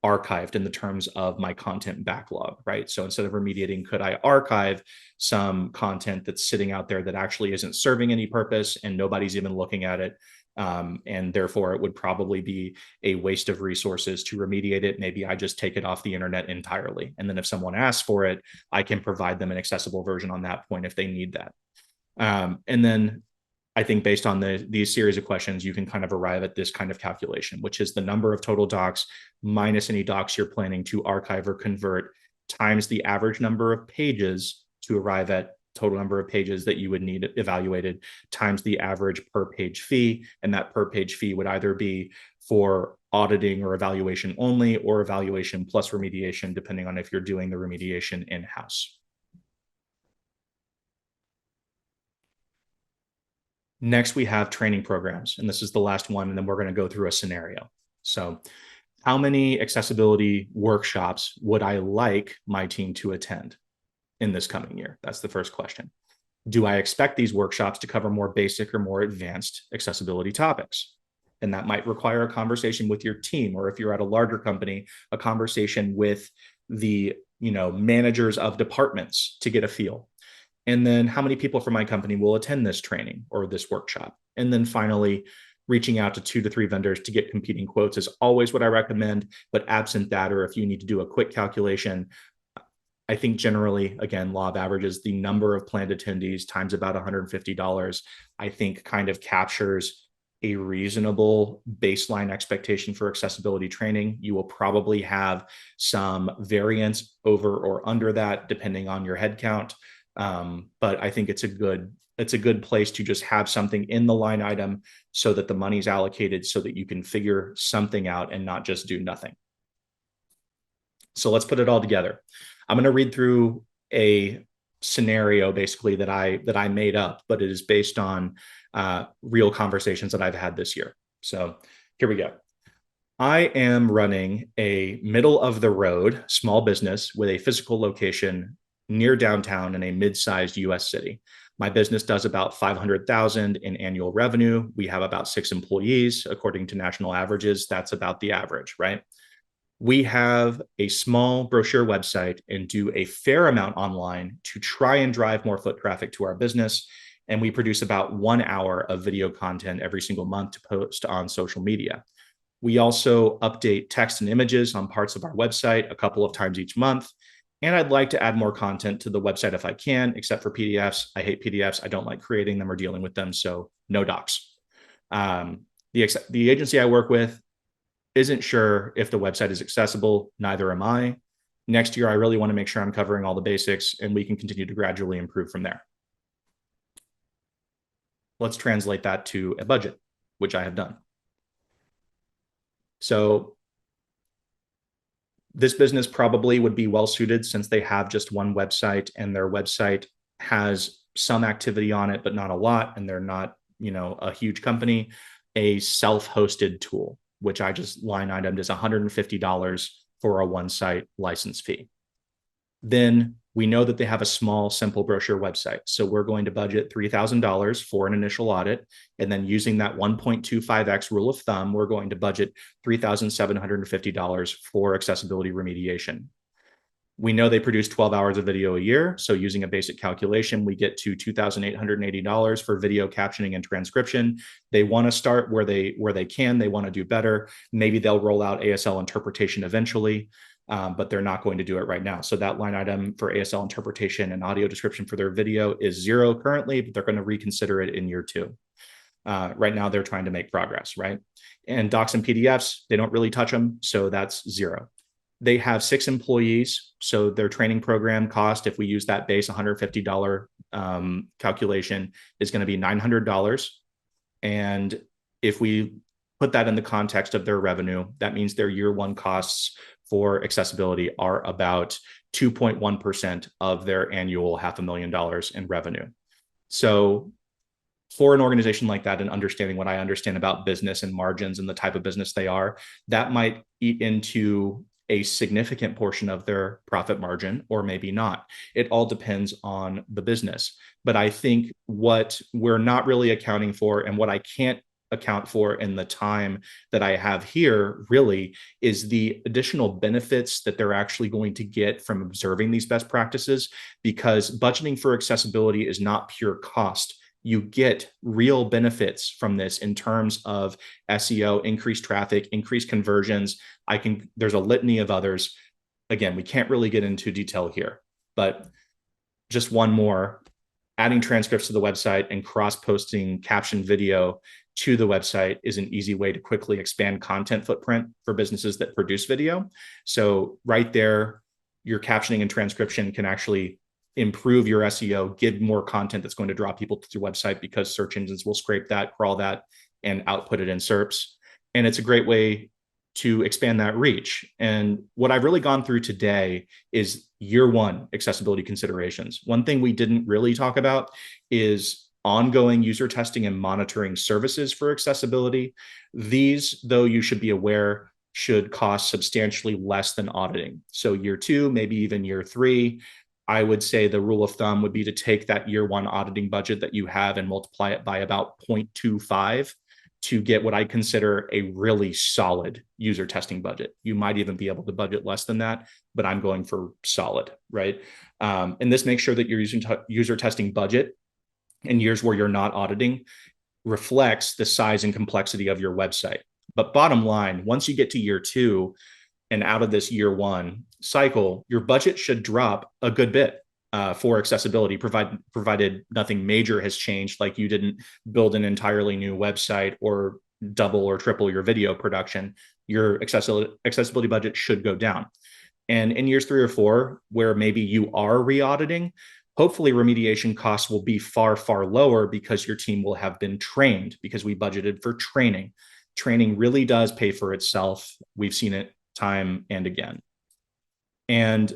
archived in the terms of my content backlog, right? So instead of remediating, could I archive some content that's sitting out there that actually isn't serving any purpose and nobody's even looking at it? And therefore, it would probably be a waste of resources to remediate it. Maybe I just take it off the internet entirely. And then if someone asks for it, I can provide them an accessible version on that point if they need that. And then I think based on these series of questions, you can kind of arrive at this kind of calculation, which is the number of total docs minus any docs you're planning to archive or convert times the average number of pages to arrive at total number of pages that you would need evaluated times the average per page fee. And that per page fee would either be for auditing or evaluation only, or evaluation plus remediation, depending on if you're doing the remediation in-house. Next, we have training programs, and this is the last one, and then we're going to go through a scenario. So how many accessibility workshops would I like my team to attend in this coming year? That's the first question. Do I expect these workshops to cover more basic or more advanced accessibility topics? And that might require a conversation with your team, or if you're at a larger company, a conversation with the managers of departments to get a feel. And then how many people from my company will attend this training or this workshop? And then finally, reaching out to 2 to 3 vendors to get competing quotes is always what I recommend. But absent that, or if you need to do a quick calculation, I think generally, again, law of averages, the number of planned attendees times about $150, I think kind of captures a reasonable baseline expectation for accessibility training. You will probably have some variance over or under that, depending on your headcount. But I think it's a good place to just have something in the line item so that the money's allocated so that you can figure something out and not just do nothing. So let's put it all together. I'm going to read through a scenario basically that I made up, but it is based on real conversations that I've had this year. So here we go. I am running a middle of the road small business with a physical location near downtown in a mid-sized US city. My business does about 500,000 in annual revenue. We have about 6 employees. According to national averages, that's about the average, right? We have a small brochure website and do a fair amount online to try and drive more foot traffic to our business. And we produce about 1 hour of video content every single month to post on social media. We also update text and images on parts of our website a couple of times each month. And I'd like to add more content to the website if I can, except for PDFs. I hate PDFs. I don't like creating them or dealing with them, so no docs. The agency I work with isn't sure if the website is accessible. Neither am I. Next year, I really want to make sure I'm covering all the basics, and we can continue to gradually improve from there. Let's translate that to a budget, which I have done. So This business probably would be well suited since they have just one website and their website has some activity on it, but not a lot. And they're not, a huge company, a self-hosted tool, which I just line itemed as $150 for a one site license fee. Then we know that they have a small, simple brochure website. So we're going to budget $3,000 for an initial audit. And then using that 1.25x rule of thumb, we're going to budget $3,750 for accessibility remediation. We know they produce 12 hours of video a year. So using a basic calculation, we get to $2,880 for video captioning and transcription. They want to start where they can. They want to do better. Maybe they'll roll out ASL interpretation eventually. But they're not going to do it right now. So that line item for ASL interpretation and audio description for their video is 0 currently, but they're going to reconsider it in year 2. Right now, they're trying to make progress, right? And docs and PDFs, they don't really touch them. So that's 0. They have 6 employees. So their training program cost, if we use that base $150 calculation, is going to be $900. And if we put that in the context of their revenue, that means their year 1 costs for accessibility are about 2.1% of their annual $500,000 in revenue. So for an organization like that, and understanding what I understand about business and margins and the type of business they are, that might eat into a significant portion of their profit margin, or maybe not. It all depends on the business. But I think what we're not really accounting for, and what I can't account for in the time that I have here, really, is the additional benefits that they're actually going to get from observing these best practices, because budgeting for accessibility is not pure cost. You get real benefits from this in terms of SEO, increased traffic, increased conversions. There's a litany of others. Again, we can't really get into detail here, but just one more. Adding transcripts to the website and cross-posting captioned video to the website is an easy way to quickly expand content footprint for businesses that produce video. So right there, your captioning and transcription can actually improve your SEO, give more content that's going to draw people to your website, because search engines will scrape that, crawl that, and output it in SERPs. And it's a great way to expand that reach. And what I've really gone through today is year 1 accessibility considerations. One thing we didn't really talk about is ongoing user testing and monitoring services for accessibility. These, though, you should be aware, should cost substantially less than auditing. So year 2, maybe even year 3, I would say the rule of thumb would be to take that year 1 auditing budget that you have and multiply it by about 0.25 to get what I consider a really solid user testing budget. You might even be able to budget less than that, but I'm going for solid, right? And this makes sure that your user testing budget in years where you're not auditing reflects the size and complexity of your website. But bottom line, once you get to year 2 and out of this year 1 cycle, your budget should drop a good bit for accessibility, provided nothing major has changed, like you didn't build an entirely new website or double or triple your video production. Your accessibility budget should go down. And in years 3 or 4, where maybe you are re-auditing, hopefully remediation costs will be far, far lower, because your team will have been trained, because we budgeted for training. Training really does pay for itself. We've seen it time and again. And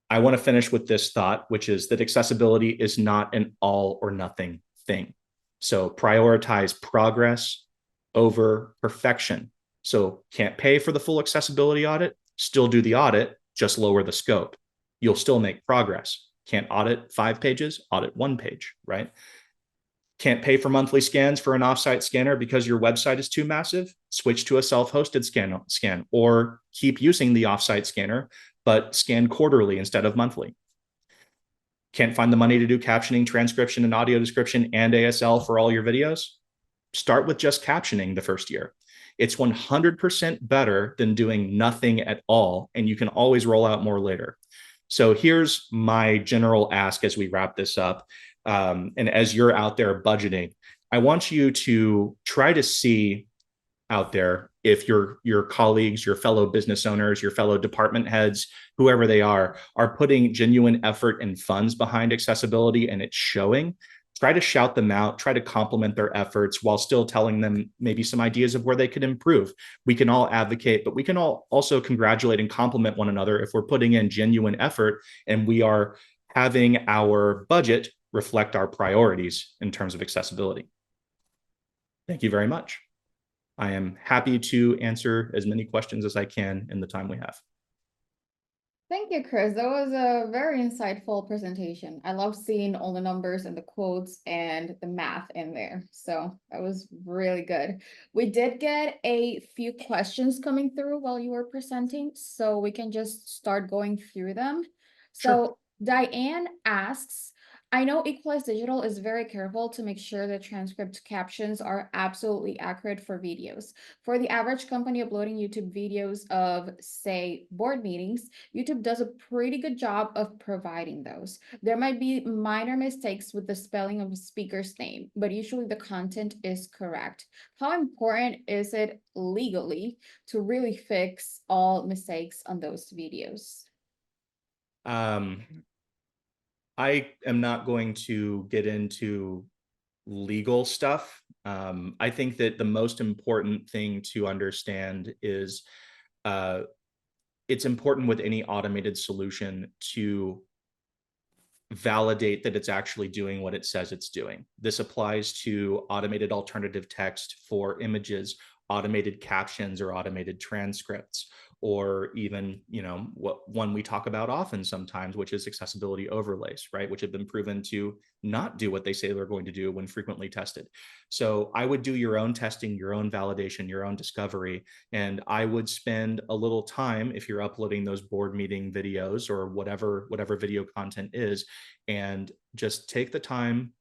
I want to finish with this thought, which is that accessibility is not an all or nothing thing. So prioritize progress over perfection. So can't pay for the full accessibility audit, still do the audit, just lower the scope. You'll still make progress. Can't audit 5 pages, audit 1 page, right? Can't pay for monthly scans for an offsite scanner because your website is too massive, switch to a self-hosted scan, or keep using the offsite scanner, but scan quarterly instead of monthly. Can't find the money to do captioning, transcription, and audio description and ASL for all your videos? Start with just captioning the first year. It's 100% better than doing nothing at all, and you can always roll out more later. So here's my general ask as we wrap this up. And as you're out there budgeting, I want you to try to see out there if your colleagues, your fellow business owners, your fellow department heads, whoever they are putting genuine effort and funds behind accessibility and it's showing. try to shout them out, try to compliment their efforts while still telling them maybe some ideas of where they could improve. We can all advocate, but we can all also congratulate and compliment one another if we're putting in genuine effort and we are having our budget reflect our priorities in terms of accessibility. Thank you very much. I am happy to answer as many questions as I can in the time we have. Thank you, Chris. That was a very insightful presentation. I love seeing all the numbers and the quotes and the math in there. So that was really good. We did get a few questions coming through while you were presenting, so we can just start going through them. Sure. So Diane asks, I know Equalize Digital is very careful to make sure the transcript captions are absolutely accurate for videos. For the average company uploading YouTube videos of, say, board meetings, YouTube does a pretty good job of providing those. There might be minor mistakes with the spelling of a speaker's name, but usually the content is correct. How important is it legally to really fix all mistakes on those videos? I am not going to get into legal stuff. I think that the most important thing to understand is uh, it's important with any automated solution to validate that it's actually doing what it says it's doing. This applies to automated alternative text for images, automated captions or automated transcripts, or even, what one we talk about often sometimes, which is accessibility overlays, right? Which have been proven to not do what they say they're going to do when frequently tested. So I would do your own testing, your own validation, your own discovery, and I would spend a little time if you're uploading those board meeting videos or whatever video content is, and just take the time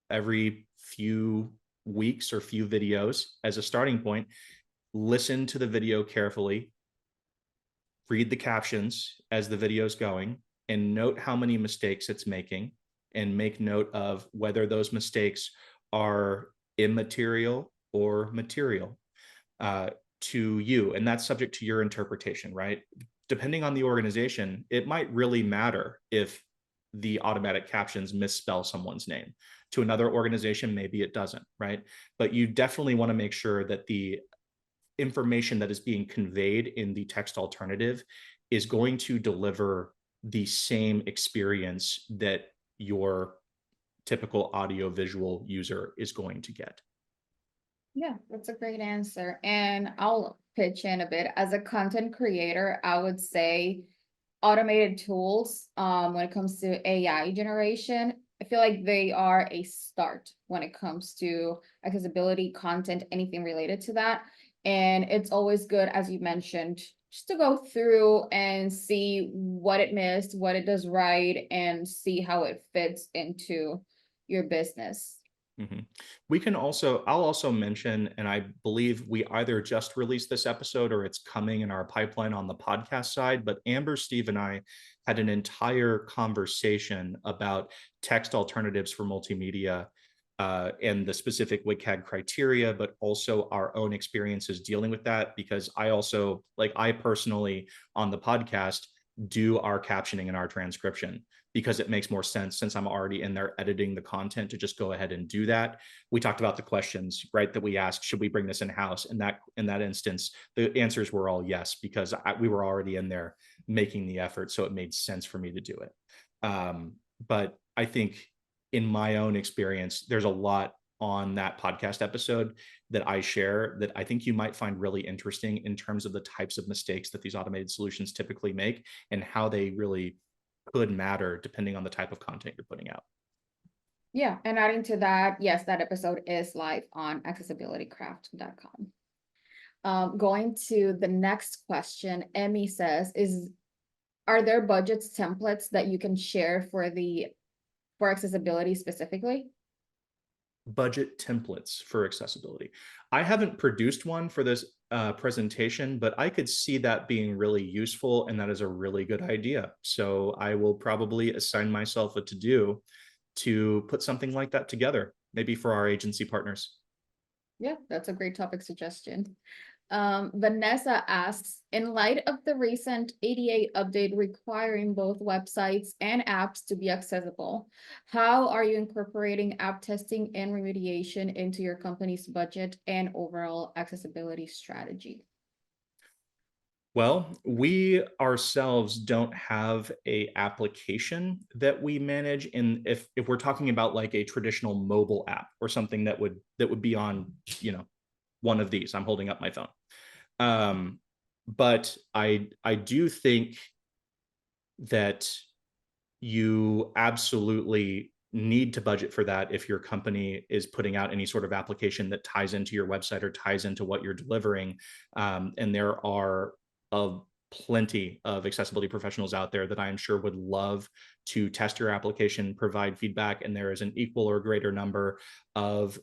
every few weeks or few videos as a starting point, listen to the video carefully, read the captions as the video is going, and note how many mistakes it's making, and make note of whether those mistakes are immaterial or material to you. And that's subject to your interpretation, right? Depending on the organization, it might really matter if the automatic captions misspell someone's name. To another organization, maybe it doesn't, right? But you definitely want to make sure that the information that is being conveyed in the text alternative is going to deliver the same experience that your typical audio visual user is going to get. Yeah, that's a great answer. And I'll pitch in a bit. As a content creator, I would say automated tools, when it comes to AI generation, I feel like they are a start when it comes to accessibility, content, anything related to that. And it's always good, as you mentioned, just to go through and see what it missed, what it does right, and see how it fits into your business. Mm-hmm. I'll also mention, and I believe we either just released this episode or it's coming in our pipeline on the podcast side, but Amber, Steve, and I had an entire conversation about text alternatives for multimedia and the specific WCAG criteria, but also our own experiences dealing with that. Because I personally on the podcast do our captioning and our transcription because it makes more sense since I'm already in there editing the content to just go ahead and do that. We talked about the questions, right, that we asked, should we bring this in-house? And in that instance, the answers were all yes, because we were already in there making the effort. So it made sense for me to do it. But I think in my own experience, there's a lot on that podcast episode that I share that I think you might find really interesting in terms of the types of mistakes that these automated solutions typically make and how they really could matter depending on the type of content you're putting out. Yeah, and adding to that, yes, that episode is live on accessibilitycraft.com. Going to the next question, Emmy says, are there budgets templates that you can share for accessibility specifically? Budget templates for accessibility. I haven't produced one for this presentation, but I could see that being really useful, and that is a really good idea. So I will probably assign myself a to-do to put something like that together, maybe for our agency partners. Yeah, that's a great topic suggestion. Vanessa asks, in light of the recent ADA update requiring both websites and apps to be accessible, how are you incorporating app testing and remediation into your company's budget and overall accessibility strategy? Well, we ourselves don't have a application that we manage. And if we're talking about like a traditional mobile app or something that would be on, one of these, I'm holding up my phone. But I do think that you absolutely need to budget for that if your company is putting out any sort of application that ties into your website or ties into what you're delivering. And there are plenty of accessibility professionals out there that I am sure would love to test your application, provide feedback, and there is an equal or greater number of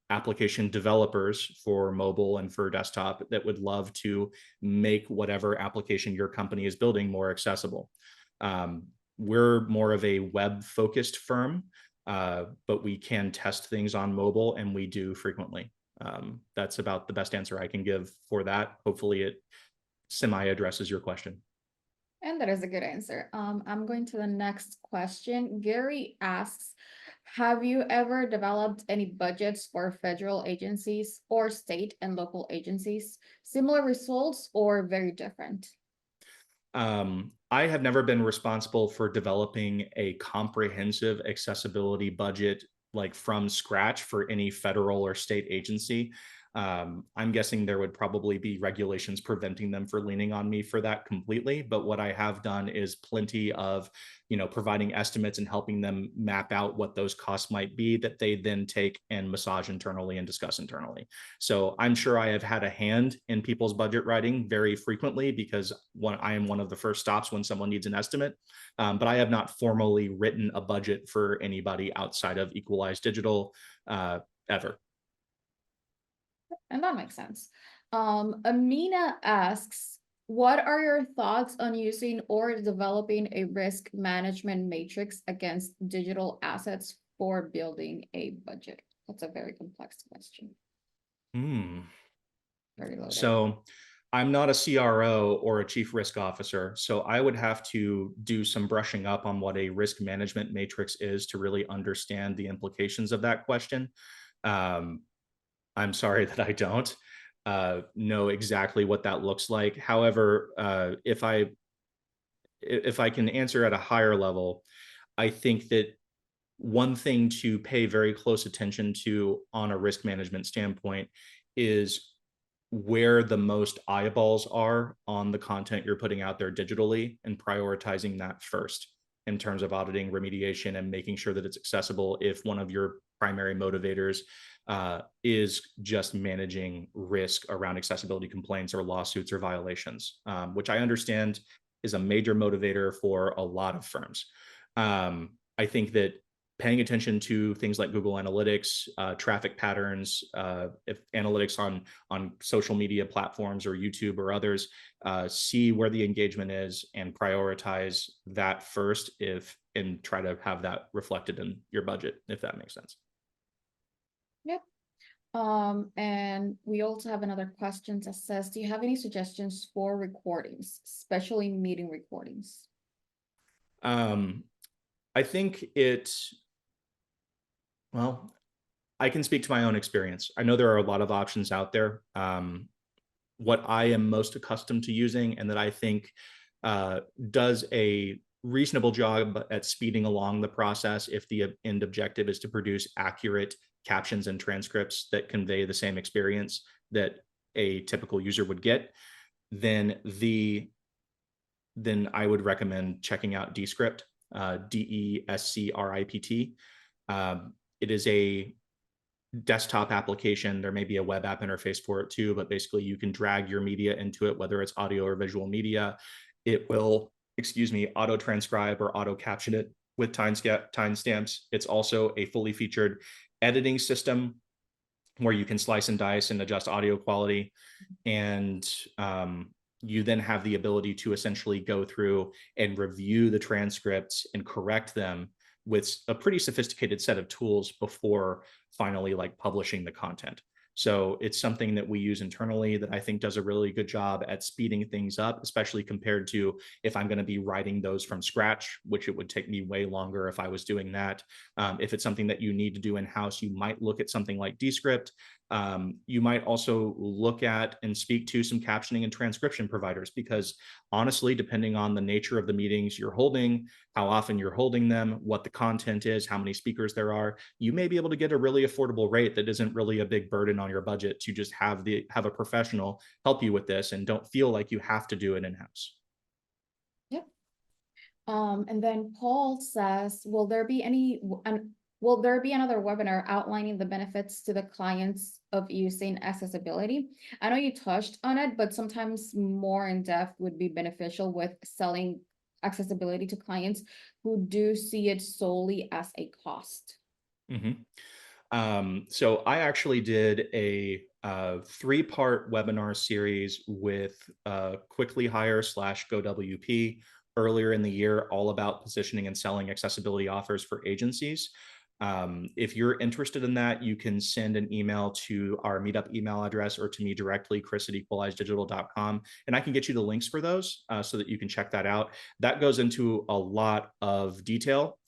application developers for mobile and for desktop that would love to make whatever application your company is building more accessible. We're more of a web focused firm, but we can test things on mobile, and we do frequently. That's about the best answer I can give for that. Hopefully it semi addresses your question. And that is a good answer. I'm going to the next question. Gary asks, have you ever developed any budgets for federal agencies or state and local agencies? Similar results or very different? I have never been responsible for developing a comprehensive accessibility budget like from scratch for any federal or state agency. I'm guessing there would probably be regulations preventing them for leaning on me for that completely. But what I have done is plenty of, providing estimates and helping them map out what those costs might be that they then take and massage internally and discuss internally. So I'm sure I have had a hand in people's budget writing very frequently because I am one of the first stops when someone needs an estimate. But I have not formally written a budget for anybody outside of Equalized Digital ever. And that makes sense. Amina asks, what are your thoughts on using or developing a risk management matrix against digital assets for building a budget? That's a very complex question. Very loaded. So I'm not a CRO or a chief risk officer, so I would have to do some brushing up on what a risk management matrix is to really understand the implications of that question. I'm sorry that I don't know exactly what that looks like. However, if I can answer at a higher level, I think that one thing to pay very close attention to on a risk management standpoint is where the most eyeballs are on the content you're putting out there digitally and prioritizing that first in terms of auditing, remediation, and making sure that it's accessible if one of your primary motivators is just managing risk around accessibility complaints or lawsuits or violations, which I understand is a major motivator for a lot of firms. I think that paying attention to things like Google Analytics, traffic patterns, if analytics on social media platforms or YouTube or others, see where the engagement is and prioritize that first and try to have that reflected in your budget, if that makes sense. Yep. And we also have another question that says, do you have any suggestions for recordings, especially meeting recordings? I think well, I can speak to my own experience. I know there are a lot of options out there. What I am most accustomed to using and that I think does a reasonable job at speeding along the process if the end objective is to produce accurate captions and transcripts that convey the same experience that a typical user would get, then I would recommend checking out Descript, Descript. It is a desktop application. There may be a web app interface for it too, but basically you can drag your media into it, whether it's audio or visual media. It will, auto transcribe or auto caption it with timestamps. It's also a fully featured editing system where you can slice and dice and adjust audio quality. And you then have the ability to essentially go through and review the transcripts and correct them with a pretty sophisticated set of tools before finally like publishing the content. So it's something that we use internally that I think does a really good job at speeding things up, especially compared to if I'm going to be writing those from scratch, which it would take me way longer if I was doing that. If it's something that you need to do in-house, you might look at something like Descript. You might also look at and speak to some captioning and transcription providers, because honestly, depending on the nature of the meetings you're holding, how often you're holding them, what the content is, how many speakers there are, you may be able to get a really affordable rate that isn't really a big burden on your budget to just have a professional help you with this and don't feel like you have to do it in-house. Yep. And then Paul says, will there be another webinar outlining the benefits to the clients of using accessibility? I know you touched on it, but sometimes more in depth would be beneficial with selling accessibility to clients who do see it solely as a cost. So I actually did a 3-part webinar series with Quickly Hire / GoWP earlier in the year, all about positioning and selling accessibility offers for agencies. If you're interested in that, you can send an email to our Meetup email address or to me directly, chris@equalizedigital.com, and I can get you the links for those so that you can check that out. That goes into a lot of detail.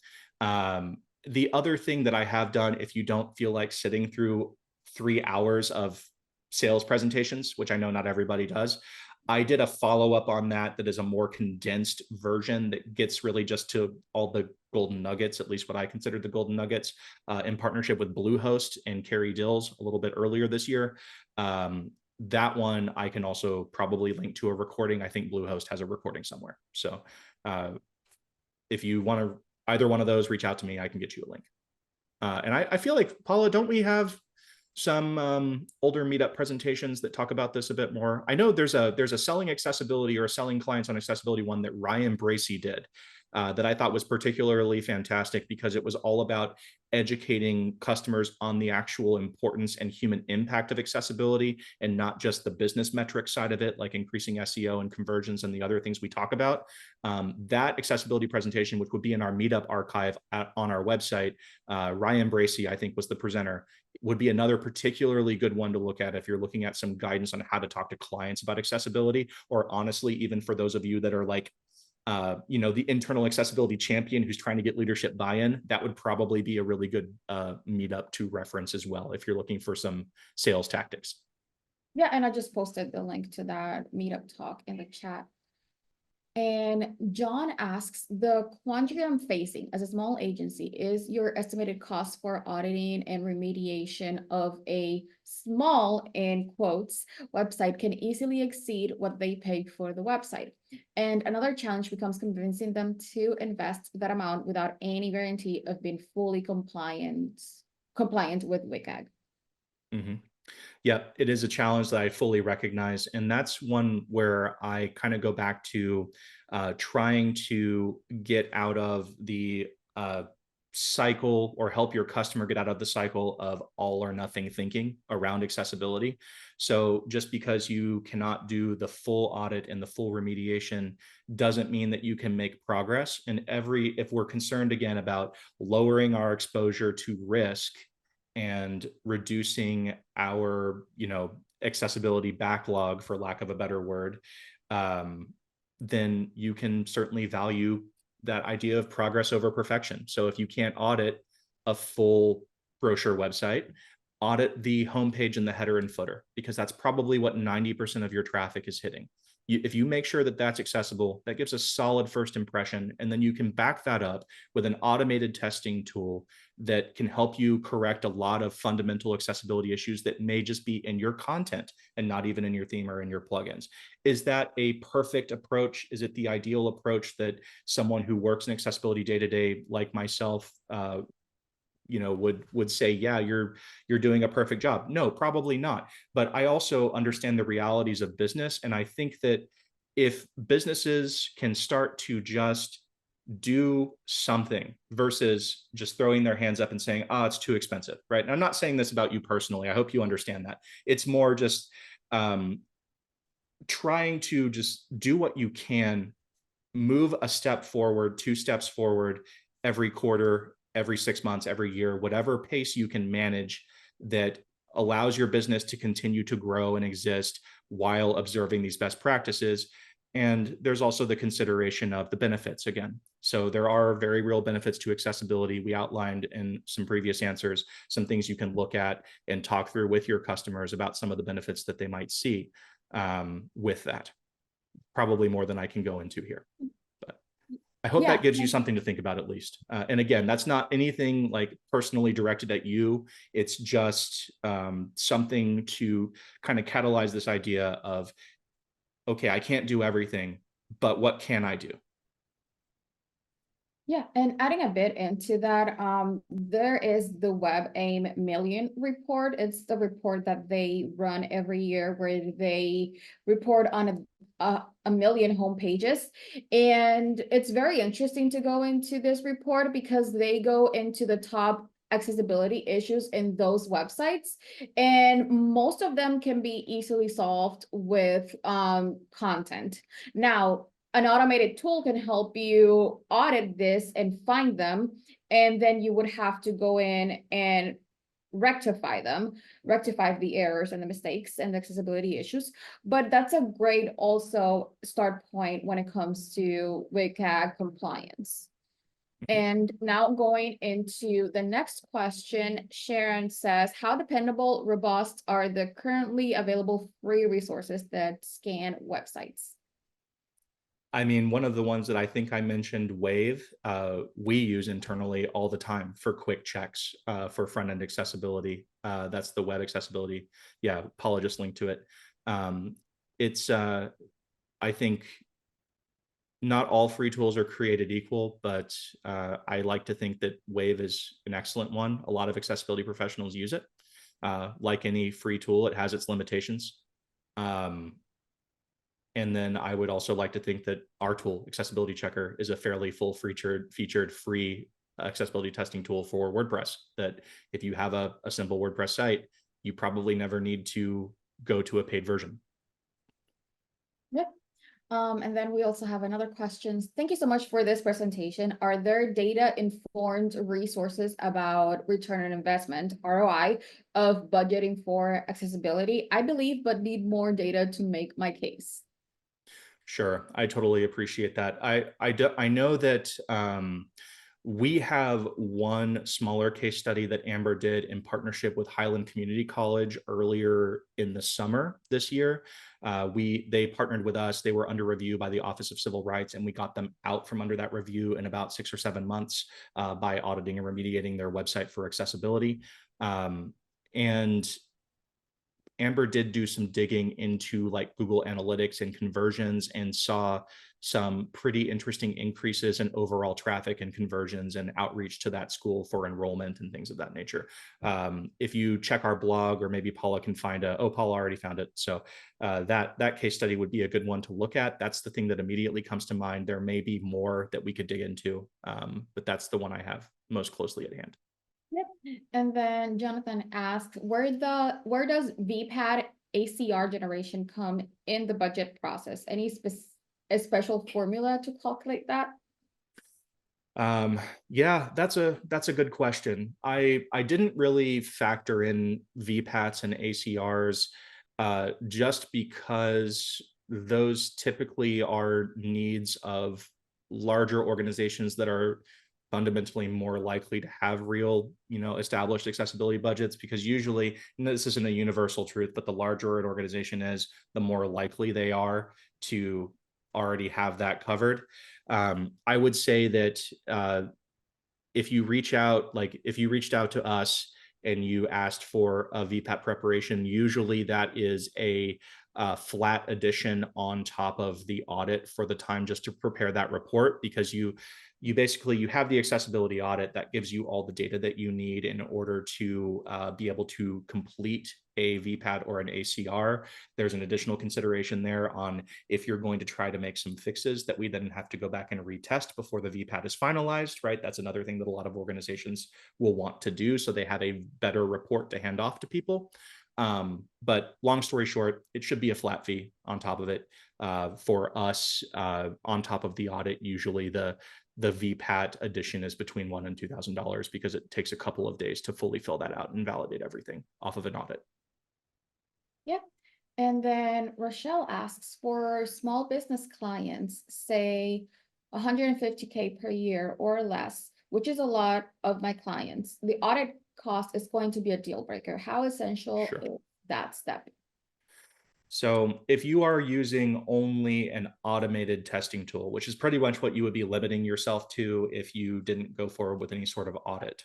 The other thing that I have done, if you don't feel like sitting through 3 hours of sales presentations, which I know not everybody does, I did a follow-up on that is a more condensed version that gets really just to all the golden nuggets, at least what I consider the golden nuggets, in partnership with Bluehost and Carrie Dills a little bit earlier this year. That one I can also probably link to a recording. I think Bluehost has a recording somewhere. So if you want to either one of those, reach out to me. I can get you a link. And I feel like, Paula, don't we have some older Meetup presentations that talk about this a bit more? I know there's a selling accessibility or a selling clients on accessibility one that Ryan Bracey did that I thought was particularly fantastic, because it was all about educating customers on the actual importance and human impact of accessibility, and not just the business metric side of it, like increasing SEO and conversions and the other things we talk about. That accessibility presentation, which would be in our Meetup archive on our website, Ryan Bracey, I think, was the presenter, would be another particularly good one to look at if you're looking at some guidance on how to talk to clients about accessibility, or honestly, even for those of you that are like, the internal accessibility champion who's trying to get leadership buy-in. That would probably be a really good Meetup to reference as well, if you're looking for some sales tactics. Yeah, and I just posted the link to that Meetup talk in the chat. And John asks, the quandary I'm facing as a small agency is your estimated cost for auditing and remediation of a small, in quotes, website can easily exceed what they pay for the website. And another challenge becomes convincing them to invest that amount without any guarantee of being fully compliant with WCAG. Mm-hmm. Yeah, it is a challenge that I fully recognize. And that's one where I kind of go back to trying to get out of the cycle, or help your customer get out of the cycle of all or nothing thinking around accessibility. So just because you cannot do the full audit and the full remediation doesn't mean that you can make progress. And if we're concerned again about lowering our exposure to risk and reducing our, accessibility backlog, for lack of a better word, then you can certainly value that idea of progress over perfection. So if you can't audit a full brochure website, audit the homepage and the header and footer, because that's probably what 90% of your traffic is hitting. If you make sure that that's accessible, that gives a solid first impression. And then you can back that up with an automated testing tool that can help you correct a lot of fundamental accessibility issues that may just be in your content and not even in your theme or in your plugins. Is that a perfect approach? Is it the ideal approach that someone who works in accessibility day to day, like myself, would say, yeah, you're doing a perfect job? No, probably not. But I also understand the realities of business. And I think that if businesses can start to just do something versus just throwing their hands up and saying, oh, it's too expensive, right? And I'm not saying this about you personally. I hope you understand that. It's more just trying to just do what you can, move a step forward, 2 steps forward every quarter, every 6 months, every year, whatever pace you can manage that allows your business to continue to grow and exist while observing these best practices. And there's also the consideration of the benefits again. So there are very real benefits to accessibility. We outlined in some previous answers some things you can look at and talk through with your customers about some of the benefits that they might see with that. Probably more than I can go into here. But I hope Yeah. that gives you something to think about at least. And again, that's not anything like personally directed at you. It's just something to kind of catalyze this idea of, okay, I can't do everything, but what can I do? Yeah, and adding a bit into that, there is the WebAIM Million report. It's the report that they run every year where they report on a million homepages. And it's very interesting to go into this report because they go into the top accessibility issues in those websites, and most of them can be easily solved with content. Now, an automated tool can help you audit this and find them, and then you would have to go in and rectify the errors and the mistakes and the accessibility issues. But that's a great also start point when it comes to WCAG compliance. And now going into the next question, Sharon says, how dependable, robust are the currently available free resources that scan websites? I mean, one of the ones that I think I mentioned, Wave, we use internally all the time for quick checks for front-end accessibility. That's the web accessibility. Yeah, Paula just linked to it. It's, I think, not all free tools are created equal, but I like to think that Wave is an excellent one. A lot of accessibility professionals use it. Like any free tool, it has its limitations. And then I would also like to think that our tool, Accessibility Checker, is a fairly featured free accessibility testing tool for WordPress, that if you have a simple WordPress site, you probably never need to go to a paid version. Yep. And then we also have another question. Thank you so much for this presentation. Are there data-informed resources about return on investment, ROI, of budgeting for accessibility? I believe, but need more data to make my case. Sure, I totally appreciate that. I know that we have one smaller case study that Amber did in partnership with Highland Community College earlier in the summer this year. They partnered with us. They were under review by the Office of Civil Rights, and we got them out from under that review in about 6 or 7 months by auditing and remediating their website for accessibility. And Amber did do some digging into like Google Analytics and conversions and saw some pretty interesting increases in overall traffic and conversions and outreach to that school for enrollment and things of that nature. If you check our blog, or maybe Paula can find Paula already found it. So that case study would be a good one to look at. That's the thing that immediately comes to mind. There may be more that we could dig into, but that's the one I have most closely at hand. Yep. And then Jonathan asked, where does VPAD ACR generation come in the budget process? Any special formula to calculate that? Yeah, that's a good question. I didn't really factor in VPATs and ACRs just because those typically are needs of larger organizations that are fundamentally more likely to have real, established accessibility budgets, because usually, this isn't a universal truth, but the larger an organization is, the more likely they are to already have that covered. I would say that if you reached out to us and you asked for a VPAT preparation, usually that is a flat addition on top of the audit for the time just to prepare that report, because you have the accessibility audit that gives you all the data that you need in order to be able to complete a VPAT or an ACR. There's an additional consideration there on if you're going to try to make some fixes that we then have to go back and retest before the VPAT is finalized, right? That's another thing that a lot of organizations will want to do, so they have a better report to hand off to people. But long story short, it should be a flat fee on top of it for us, on top of the audit. Usually the VPAT edition is between $1,000 and $2,000 because it takes a couple of days to fully fill that out and validate everything off of an audit. Yep. And then Rochelle asks, for small business clients, say 150K per year or less, which is a lot of my clients, the audit cost is going to be a deal breaker. How essential Sure. is that step? So if you are using only an automated testing tool, which is pretty much what you would be limiting yourself to if you didn't go forward with any sort of audit,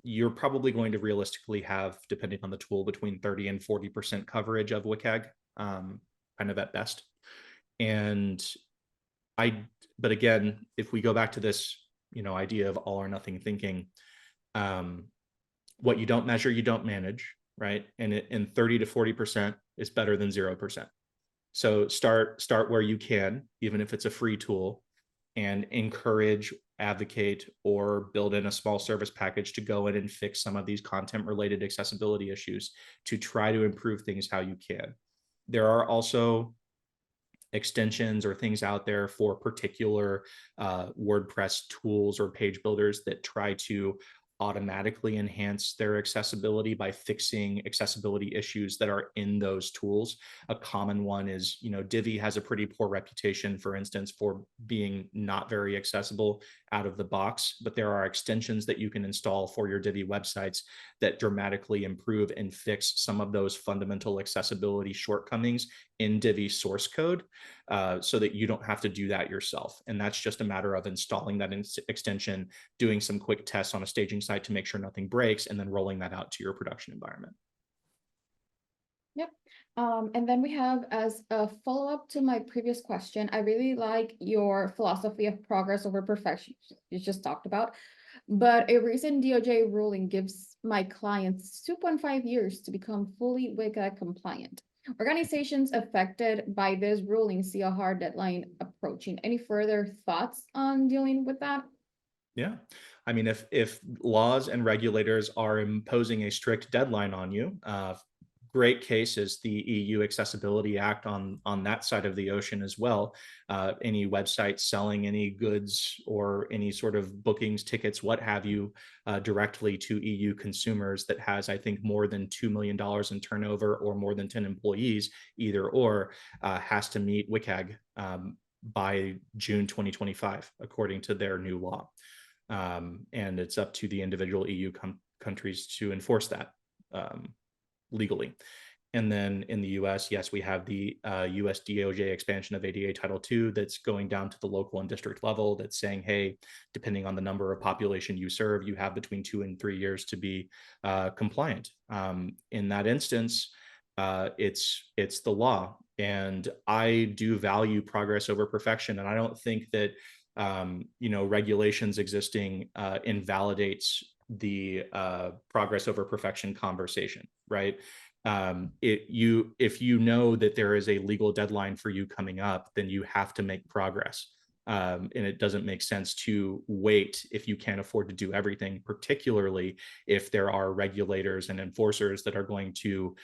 you're probably going to realistically have, depending on the tool, between 30 and 40% coverage of WCAG, kind of at best. And but again, if we go back to this, idea of all or nothing thinking, what you don't measure, you don't manage, right? And 30 to 40% is better than 0%. So start where you can, even if it's a free tool, and encourage, advocate, or build in a small service package to go in and fix some of these content related accessibility issues to try to improve things how you can. There are also extensions or things out there for particular WordPress tools or page builders that try to automatically enhance their accessibility by fixing accessibility issues that are in those tools. A common one is, Divi has a pretty poor reputation, for instance, for being not very accessible out of the box, but there are extensions that you can install for your Divi websites that dramatically improve and fix some of those fundamental accessibility shortcomings in Divi source code, so that you don't have to do that yourself. And that's just a matter of installing that extension, doing some quick tests on a staging site to make sure nothing breaks, and then rolling that out to your production environment. Yep. And then we have, as a follow-up to my previous question, I really like your philosophy of progress over perfection you just talked about. But a recent DOJ ruling gives my clients 2.5 years to become fully WCAG compliant. Organizations affected by this ruling see a hard deadline approaching. Any further thoughts on dealing with that? Yeah. I mean, if laws and regulators are imposing a strict deadline on you, great case is the EU Accessibility Act on that side of the ocean as well. Any website selling any goods or any sort of bookings, tickets, what have you, directly to EU consumers that has, I think, more than $2 million in turnover or more than 10 employees, either or, has to meet WCAG by June 2025, according to their new law. And it's up to the individual EU countries to enforce that legally. And then in the US, yes, we have the US DOJ expansion of ADA Title II that's going down to the local and district level, that's saying, hey, depending on the number of population you serve, you have between 2 and 3 years to be compliant. In that instance, it's the law. And I do value progress over perfection. And I don't think that regulations existing invalidates the progress over perfection conversation, right? If you know that there is a legal deadline for you coming up, then you have to make progress. And it doesn't make sense to wait if you can't afford to do everything, particularly if there are regulators and enforcers that are going to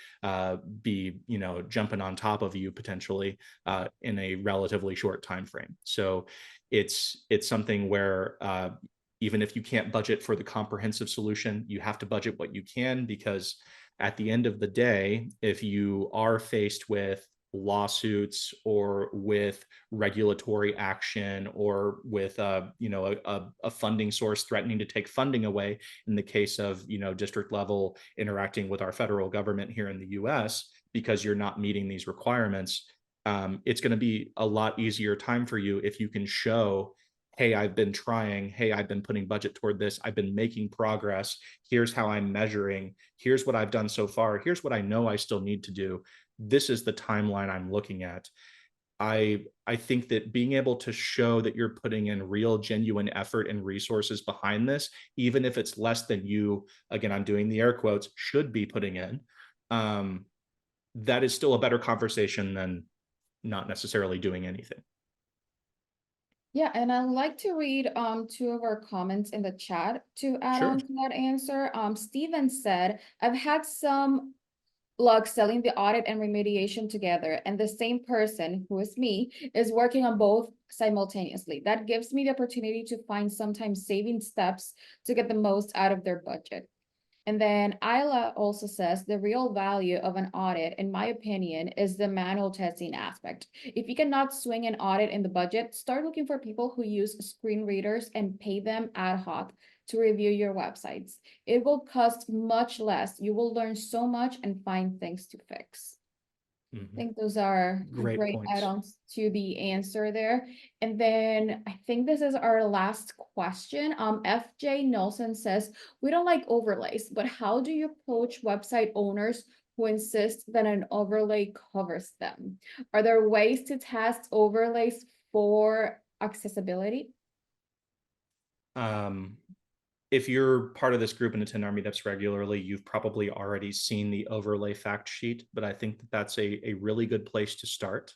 be, jumping on top of you potentially in a relatively short time frame. So it's something where even if you can't budget for the comprehensive solution, you have to budget what you can, because at the end of the day, if you are faced with lawsuits or with regulatory action or with a funding source threatening to take funding away, in the case of district level interacting with our federal government here in the US, because you're not meeting these requirements, it's going to be a lot easier time for you if you can show, hey, I've been trying, hey, I've been putting budget toward this, I've been making progress, here's how I'm measuring, here's what I've done so far, here's what I know I still need to do, this is the timeline I'm looking at. I think that being able to show that you're putting in real, genuine effort and resources behind this, even if it's less than you, again, I'm doing the air quotes, should be putting in, that is still a better conversation than not necessarily doing anything. Yeah, and I'd like to read two of our comments in the chat to add Sure. on to that answer. Steven said, I've had some like selling the audit and remediation together, and the same person, who is me, is working on both simultaneously. That gives me the opportunity to find sometimes saving steps to get the most out of their budget. And then Isla also says the real value of an audit, in my opinion, is the manual testing aspect. If you cannot swing an audit in the budget, start looking for people who use screen readers and pay them ad hoc to review your websites. It will cost much less. You will learn so much and find things to fix. I think those are Great great points. add-ons to the answer there. And then I think this is our last question. FJ Nelson says, we don't like overlays, but how do you approach website owners who insist that an overlay covers them? Are there ways to test overlays for accessibility? If you're part of this group and attend our meetups regularly, you've probably already seen the overlay fact sheet, but I think that that's a really good place to start.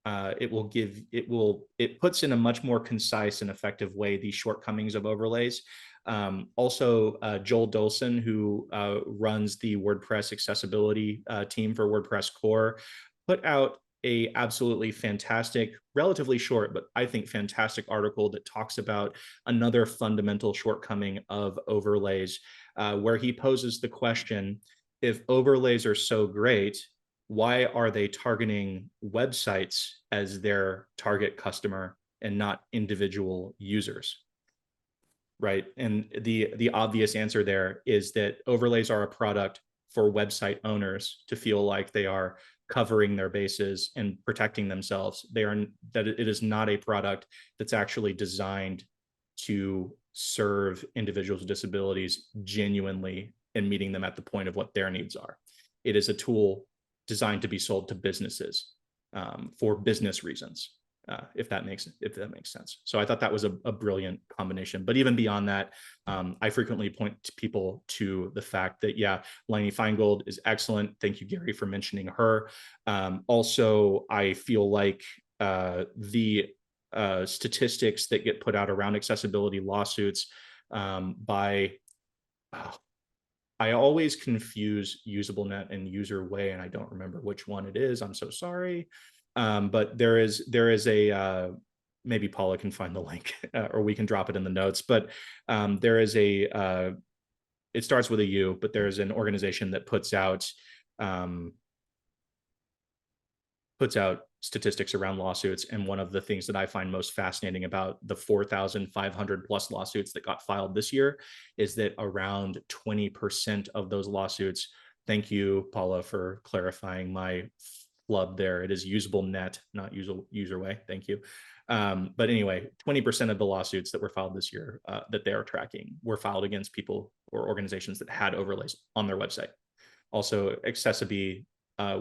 It puts in a much more concise and effective way the shortcomings of overlays. Also, Joel Dolson, who runs the WordPress accessibility team for WordPress core, put out a absolutely fantastic, relatively short, but I think fantastic article that talks about another fundamental shortcoming of overlays, where he poses the question, if overlays are so great, why are they targeting websites as their target customer and not individual users? Right. And the obvious answer there is that overlays are a product for website owners to feel like they are covering their bases and protecting themselves. It is not a product that's actually designed to serve individuals with disabilities genuinely and meeting them at the point of what their needs are. It is a tool designed to be sold to businesses for business reasons. If that makes sense. So I thought that was a brilliant combination. But even beyond that, I frequently point to people to the fact that, yeah, Lainey Feingold is excellent. Thank you, Gary, for mentioning her. Also, I feel like the statistics that get put out around accessibility lawsuits by I always confuse UsableNet and UserWay, and I don't remember which one it is. I'm so sorry. But there is a maybe Paula can find the link or we can drop it in the notes. But there is it starts with a U, but there's an organization that puts out statistics around lawsuits. And one of the things that I find most fascinating about the 4,500 plus lawsuits that got filed this year is that around 20% of those lawsuits, thank you, Paula, for clarifying my flub there. It is UsableNet, not UserWay. Thank you. But anyway, 20% of the lawsuits that were filed this year that they are tracking were filed against people or organizations that had overlays on their website. Also, Accessibility,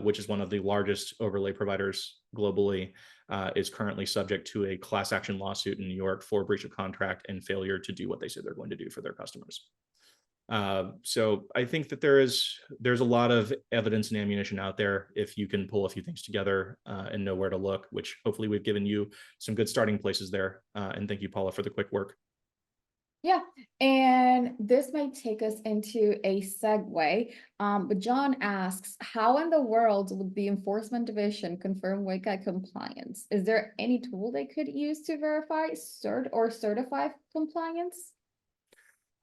which is one of the largest overlay providers globally, is currently subject to a class action lawsuit in New York for breach of contract and failure to do what they said they're going to do for their customers. So I think that there's a lot of evidence and ammunition out there if you can pull a few things together and know where to look, which hopefully we've given you some good starting places there. And thank you, Paula, for the quick work. Yeah, and this might take us into a segue. But John asks, how in the world would the enforcement division confirm WCAG compliance? Is there any tool they could use to verify certify compliance?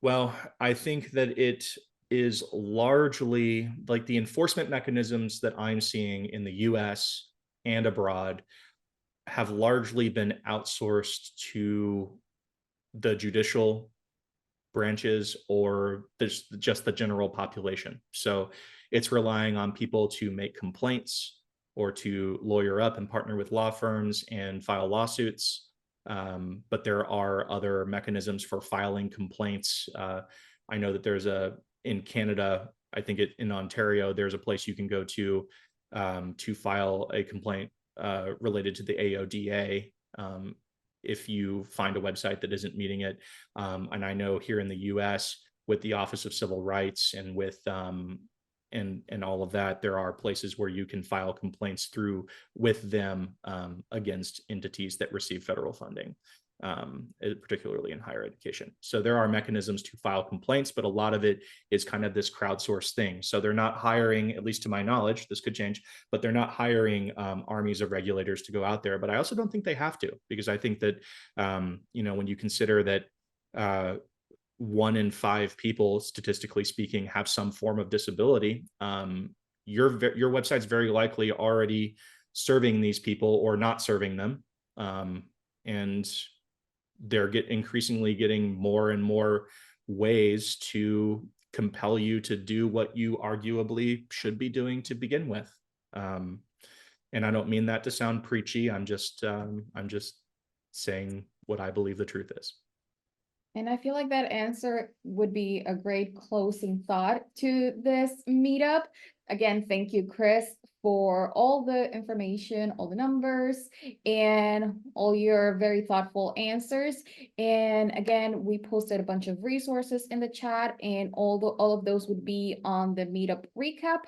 Well, I think that it is largely like the enforcement mechanisms that I'm seeing in the US and abroad have largely been outsourced to the judicial branches or just the general population. So it's relying on people to make complaints or to lawyer up and partner with law firms and file lawsuits. But there are other mechanisms for filing complaints. I know that in Canada, I think in Ontario, there's a place you can go to file a complaint related to the AODA. If you find a website that isn't meeting it. And I know here in the US with the Office of Civil Rights and with and all of that, there are places where you can file complaints with them against entities that receive federal funding. particularly in higher education. So there are mechanisms to file complaints, but a lot of it is kind of this crowdsourced thing. So they're not hiring, at least to my knowledge, this could change, but they're not hiring armies of regulators to go out there. But I also don't think they have to, because I think that, when you consider that 1 in 5 people, statistically speaking, have some form of disability, your website's very likely already serving these people or not serving them. And they're increasingly getting more and more ways to compel you to do what you arguably should be doing to begin with. And I don't mean that to sound preachy. I'm just saying what I believe the truth is. And I feel like that answer would be a great closing thought to this meetup. Again, thank you, Chris, for all the information, all the numbers, and all your very thoughtful answers. And again, we posted a bunch of resources in the chat, and all of those would be on the meetup recap.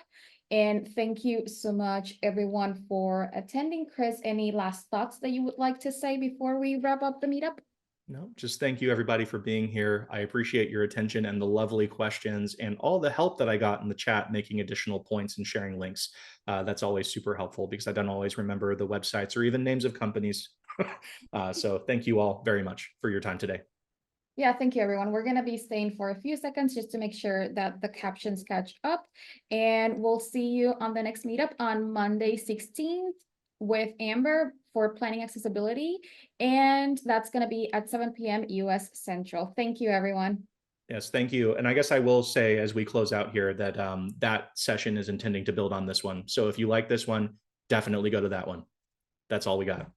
And thank you so much, everyone, for attending. Chris, any last thoughts that you would like to say before we wrap up the meetup? No, just thank you everybody for being here. I appreciate your attention and the lovely questions and all the help that I got in the chat, making additional points and sharing links. That's always super helpful because I don't always remember the websites or even names of companies. So thank you all very much for your time today. Yeah, thank you, everyone. We're going to be staying for a few seconds just to make sure that the captions catch up. And we'll see you on the next meetup on Monday, 16th with Amber for planning accessibility. And that's going to be at 7 p.m. US Central. Thank you, everyone. Yes, thank you. And I guess I will say as we close out here that that session is intending to build on this one. So if you like this one, definitely go to that one. That's all we got.